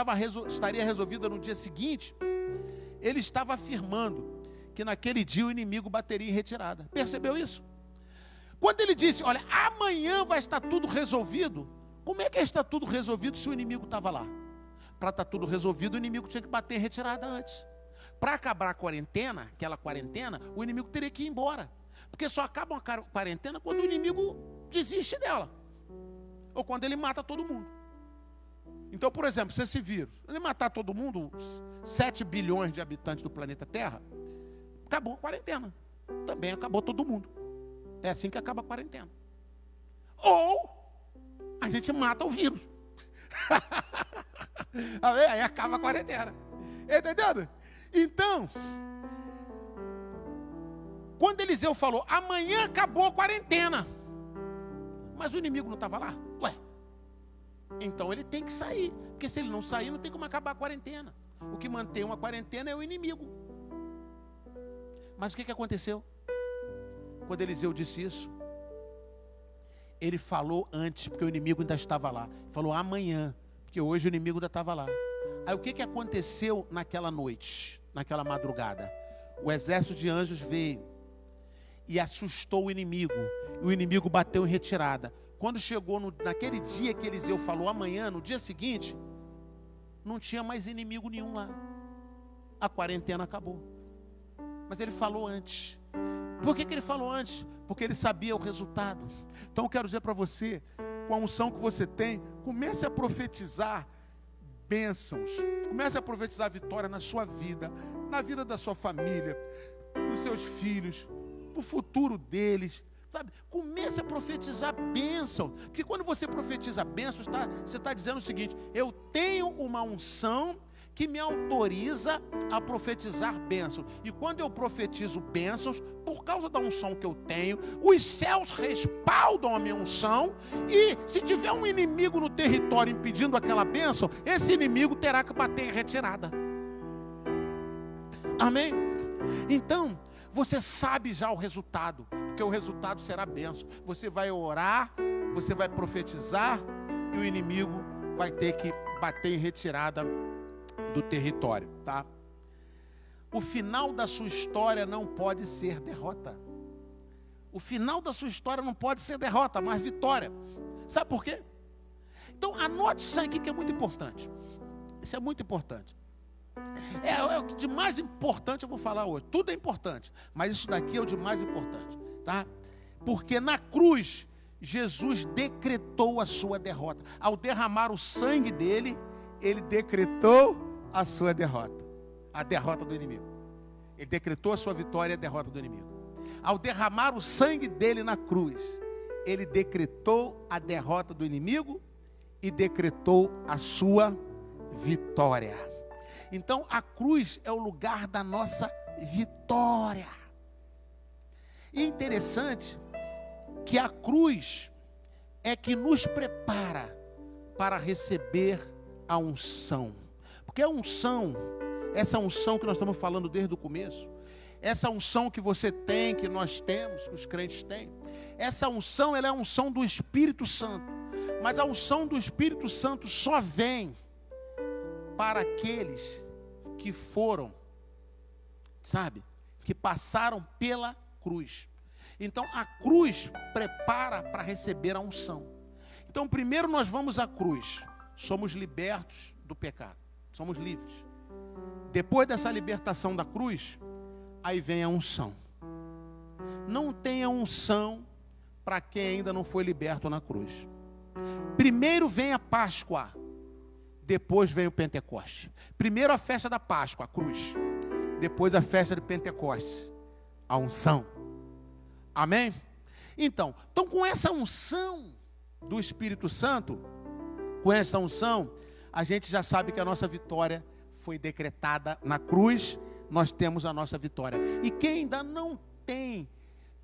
estaria resolvida no dia seguinte, ele estava afirmando que naquele dia o inimigo bateria em retirada. Percebeu isso? Quando ele disse, olha, amanhã vai estar tudo resolvido, como é que está tudo resolvido se o inimigo estava lá? Para estar tudo resolvido, o inimigo tinha que bater em retirada antes. Para acabar a quarentena, aquela quarentena, o inimigo teria que ir embora. Porque só acaba uma quarentena quando o inimigo desiste dela. Ou quando ele mata todo mundo. Então, por exemplo, se esse vírus, ele matar todo mundo, 7 bilhões de habitantes do planeta Terra, acabou a quarentena. Também acabou todo mundo. É assim que acaba a quarentena. Ou a gente mata o vírus. Aí acaba a quarentena. Entendendo? Então, quando Eliseu falou, amanhã acabou a quarentena, mas o inimigo não estava lá? Ué, então ele tem que sair, porque se ele não sair, não tem como acabar a quarentena. O que mantém uma quarentena é o inimigo. Mas o que aconteceu? Quando Eliseu disse isso, ele falou antes, porque o inimigo ainda estava lá. Falou amanhã, porque hoje o inimigo ainda estava lá. Aí o que aconteceu naquela noite, naquela madrugada? O exército de anjos veio e assustou o inimigo. E o inimigo bateu em retirada. Quando chegou naquele dia que Eliseu falou amanhã, no dia seguinte, não tinha mais inimigo nenhum lá. A quarentena acabou. Mas ele falou antes. Por que ele falou antes? Porque ele sabia o resultado. Então eu quero dizer para você, com a unção que você tem, comece a profetizar bênçãos. Comece a profetizar vitória na sua vida, na vida da sua família, dos seus filhos, o futuro deles. Sabe? Comece a profetizar bênçãos. Porque quando você profetiza bênçãos, você está dizendo o seguinte: eu tenho uma unção que me autoriza a profetizar bênçãos. E quando eu profetizo bênçãos, por causa da unção que eu tenho, os céus respaldam a minha unção. E se tiver um inimigo no território impedindo aquela bênção, esse inimigo terá que bater em retirada. Amém? Então, você sabe já o resultado, porque o resultado será bênção. Você vai orar, você vai profetizar, e o inimigo vai ter que bater em retirada do território, tá? O final da sua história não pode ser derrota. O final da sua história não pode ser derrota, mas vitória. Sabe por quê? Então anote isso aqui que é muito importante. Isso é muito importante. É o que de mais importante eu vou falar hoje. Tudo é importante, mas isso daqui é o de mais importante, tá? Porque na cruz Jesus decretou a sua derrota. Ao derramar o sangue dele, ele decretou a sua derrota, a derrota do inimigo. Ele decretou a sua vitória e a derrota do inimigo. Ao derramar o sangue dele na cruz, ele decretou a derrota do inimigo e decretou a sua vitória. Então a cruz é o lugar da nossa vitória. E é interessante que a cruz é que nos prepara para receber a unção. Porque a unção, essa unção que nós estamos falando desde o começo, essa unção que você tem, que nós temos, que os crentes têm, essa unção, ela é a unção do Espírito Santo. Mas a unção do Espírito Santo só vem para aqueles que foram, sabe, que passaram pela cruz. Então a cruz prepara para receber a unção. Então primeiro nós vamos à cruz, somos libertos do pecado, somos livres. Depois dessa libertação da cruz, aí vem a unção. Não tem a unção para quem ainda não foi liberto na cruz. Primeiro vem a Páscoa, depois vem o Pentecoste. Primeiro a festa da Páscoa, a cruz. Depois a festa de Pentecoste, a unção. Amém? Então com essa unção do Espírito Santo, com essa unção, a gente já sabe que a nossa vitória foi decretada na cruz. Nós temos a nossa vitória. E quem ainda não tem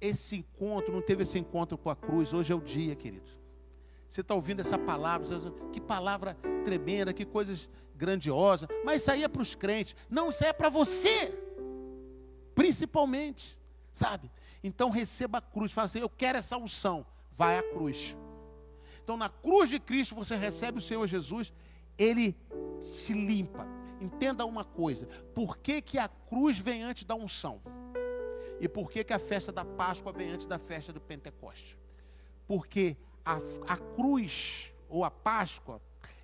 esse encontro, não teve esse encontro com a cruz, hoje é o dia, querido. Você está ouvindo essa palavra, você está dizendo, que palavra tremenda, que coisas grandiosas. Mas isso aí é para os crentes. Não, isso aí é para você, principalmente, sabe? Então receba a cruz, fala assim, eu quero essa unção, vai à cruz. Então na cruz de Cristo você recebe o Senhor Jesus, Ele te limpa. Entenda uma coisa, por que que a cruz vem antes da unção? E por que a festa da Páscoa vem antes da festa do Pentecoste? Porque a cruz, ou a Páscoa,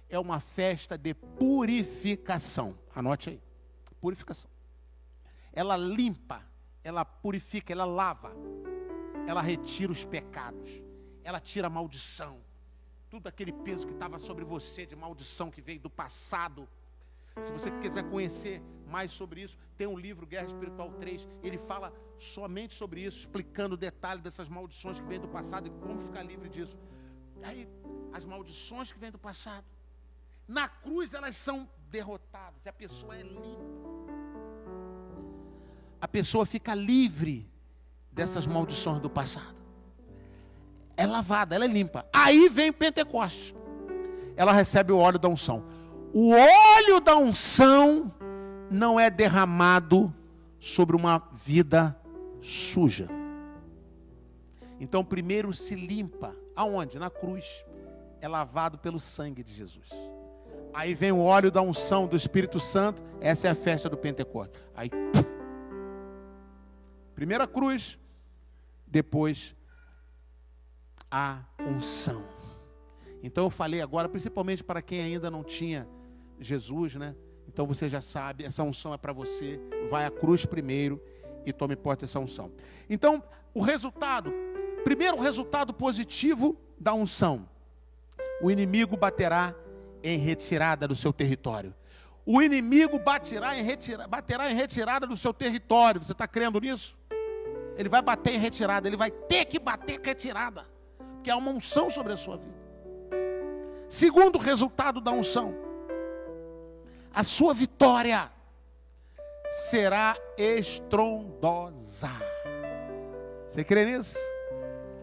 é uma festa de purificação. Anote aí, purificação. Ela limpa, ela purifica, ela lava, ela retira os pecados, ela tira a maldição, tudo aquele peso que estava sobre você, de maldição que veio do passado. Se você quiser conhecer mais sobre isso, tem um livro, Guerra Espiritual 3, ele fala somente sobre isso, explicando o detalhe dessas maldições que vêm do passado e como ficar livre disso. Aí, as maldições que vêm do passado, na cruz elas são derrotadas, a pessoa é limpa. A pessoa fica livre dessas maldições do passado. É lavada, ela é limpa. Aí vem o Pentecostes. Ela recebe o óleo da unção. O óleo da unção não é derramado sobre uma vida suja. Então primeiro se limpa. Aonde? Na cruz. É lavado pelo sangue de Jesus. Aí vem o óleo da unção do Espírito Santo. Essa é a festa do Pentecostes. Aí, primeiro a cruz, depois a unção. Então eu falei agora, principalmente para quem ainda não tinha Jesus, né? Então você já sabe, essa unção é para você. Vai à cruz primeiro e tome posse dessa unção. Então, o resultado, primeiro o resultado positivo da unção. O inimigo baterá em retirada do seu território. O inimigo baterá em retirada do seu território. Você está crendo nisso? Ele vai bater em retirada, ele vai ter que bater em retirada, porque há uma unção sobre a sua vida. Segundo resultado da unção, a sua vitória será estrondosa. Você crê nisso?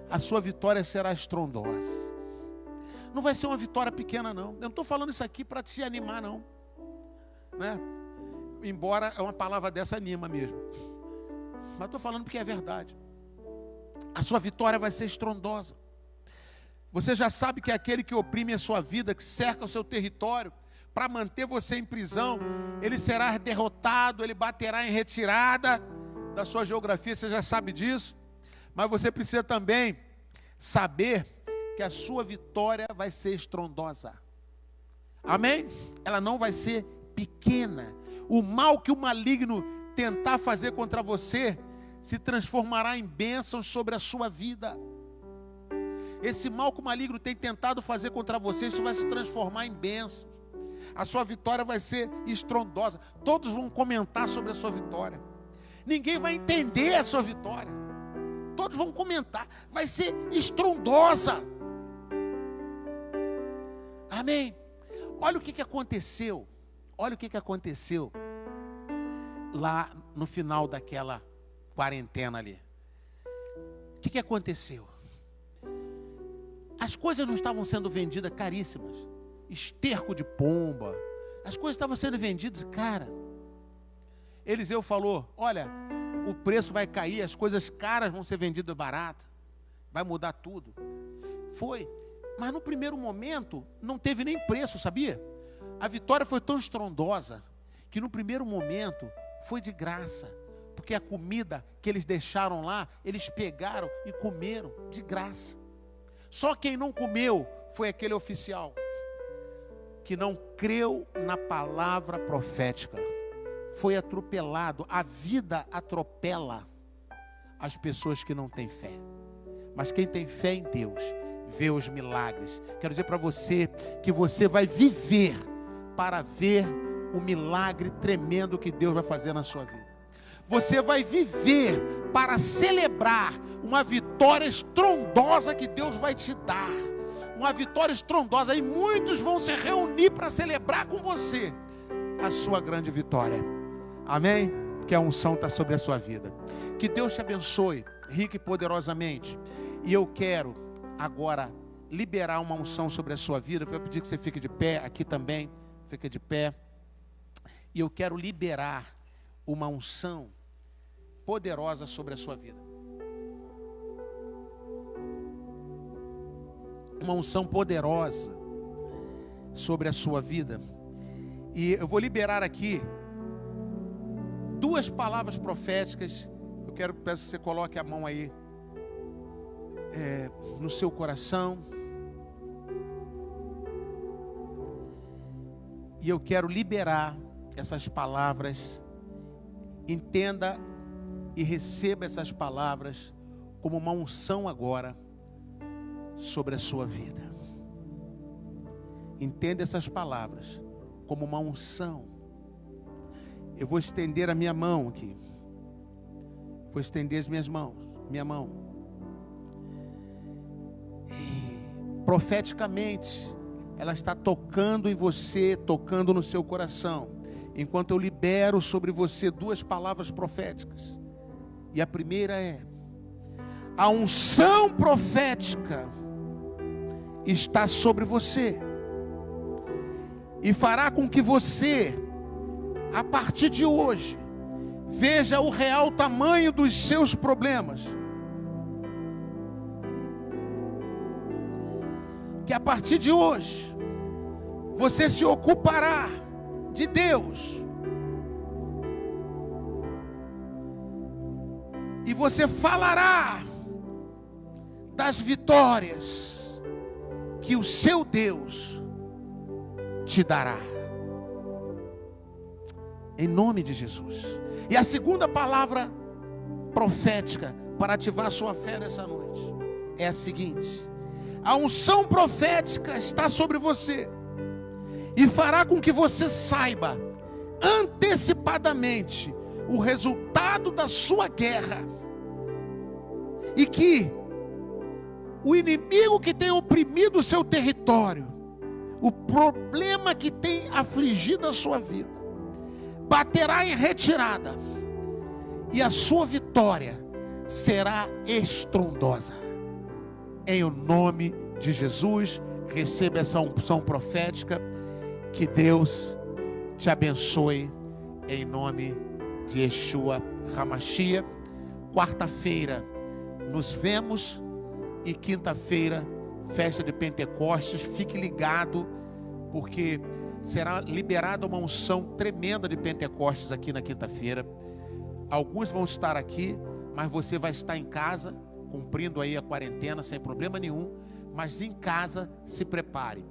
A sua vitória será estrondosa. Não vai ser uma vitória pequena, não. Eu não estou falando isso aqui para te animar, não, né? Embora uma palavra dessa anima mesmo, mas estou falando porque é verdade. A sua vitória vai ser estrondosa. Você já sabe que aquele que oprime a sua vida, que cerca o seu território, para manter você em prisão, ele será derrotado, ele baterá em retirada da sua geografia, você já sabe disso. Mas você precisa também saber que a sua vitória vai ser estrondosa. Amém? Ela não vai ser pequena. O mal que o maligno tentar fazer contra você se transformará em bênçãos sobre a sua vida. Esse mal que o maligno tem tentado fazer contra você, isso vai se transformar em bênçãos. A sua vitória vai ser estrondosa. Todos vão comentar sobre a sua vitória. Ninguém vai entender a sua vitória. Todos vão comentar. Vai ser estrondosa. Amém? Olha o que aconteceu. Olha o que aconteceu lá no final daquela quarentena ali. O que aconteceu? As coisas não estavam sendo vendidas caríssimas. Esterco de pomba. As coisas estavam sendo vendidas, cara. Eliseu falou, olha, o preço vai cair, as coisas caras vão ser vendidas barato. Vai mudar tudo. Foi. Mas no primeiro momento, não teve nem preço, sabia? A vitória foi tão estrondosa, que no primeiro momento, foi de graça. Porque a comida que eles deixaram lá, eles pegaram e comeram de graça. Só quem não comeu foi aquele oficial que não creu na palavra profética. Foi atropelado. A vida atropela as pessoas que não têm fé. Mas quem tem fé em Deus, vê os milagres. Quero dizer para você que você vai viver para ver o milagre tremendo que Deus vai fazer na sua vida. Você vai viver para celebrar uma vitória estrondosa que Deus vai te dar. Uma vitória estrondosa. E muitos vão se reunir para celebrar com você a sua grande vitória. Amém? Que a unção está sobre a sua vida. Que Deus te abençoe rica e poderosamente. E eu quero agora liberar uma unção sobre a sua vida. Eu vou pedir que você fique de pé aqui também. Fica de pé. E eu quero liberar uma unção poderosa sobre a sua vida. Uma unção poderosa sobre a sua vida. E eu vou liberar aqui 2 palavras proféticas. Eu peço que você coloque a mão aí no seu coração. E eu quero liberar essas palavras. Entenda e receba essas palavras como uma unção agora sobre a sua vida. Entenda essas palavras como uma unção. Eu vou estender a minha mão aqui. Vou estender as minha mão. E profeticamente, ela está tocando em você, tocando no seu coração. Enquanto eu libero sobre você 2 palavras proféticas. E a primeira é: a unção profética está sobre você. E fará com que você, a partir de hoje, veja o real tamanho dos seus problemas. Que a partir de hoje, você se ocupará de Deus. E você falará das vitórias que o seu Deus te dará. Em nome de Jesus. E a segunda palavra profética para ativar a sua fé nessa noite é a seguinte: a unção profética está sobre você e fará com que você saiba antecipadamente o resultado da sua guerra, e que o inimigo que tem oprimido o seu território, o problema que tem afligido a sua vida, baterá em retirada, e a sua vitória será estrondosa. Em o nome de Jesus, receba essa unção profética. Que Deus te abençoe, em nome de Yeshua HaMashiach. Quarta-feira nos vemos, e quinta-feira, festa de Pentecostes. Fique ligado, porque será liberada uma unção tremenda de Pentecostes aqui na quinta-feira. Alguns vão estar aqui, mas você vai estar em casa, cumprindo aí a quarentena sem problema nenhum. Mas em casa, se prepare,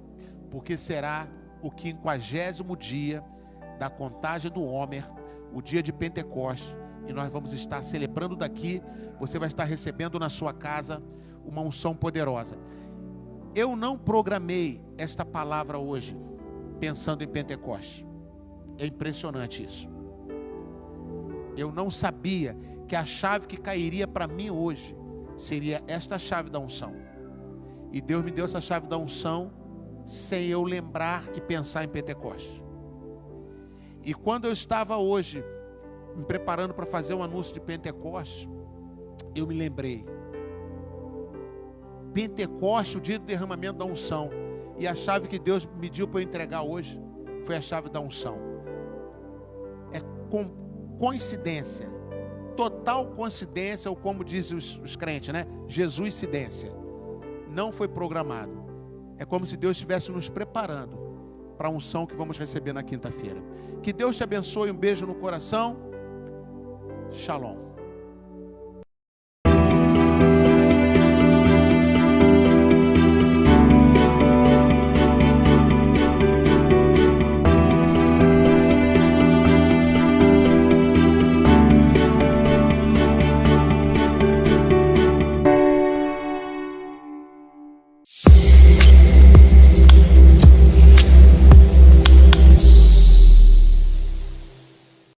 porque será o 50º dia da contagem do Homer, o dia de Pentecostes, e nós vamos estar celebrando daqui. Você vai estar recebendo na sua casa uma unção poderosa. Eu não programei esta palavra hoje pensando em Pentecostes. É impressionante isso. Eu não sabia que a chave que cairia para mim hoje seria esta chave da unção. E Deus me deu essa chave da unção sem eu lembrar e pensar em Pentecostes. E quando eu estava hoje me preparando para fazer um anúncio de Pentecostes, eu me lembrei: Pentecostes, o dia do derramamento da unção, e a chave que Deus me deu para eu entregar hoje foi a chave da unção. É coincidência, total coincidência, ou como dizem os crentes, né? Jesuscidência. Não foi programado. É como se Deus estivesse nos preparando para a unção que vamos receber na quinta-feira. Que Deus te abençoe, um beijo no coração. Shalom.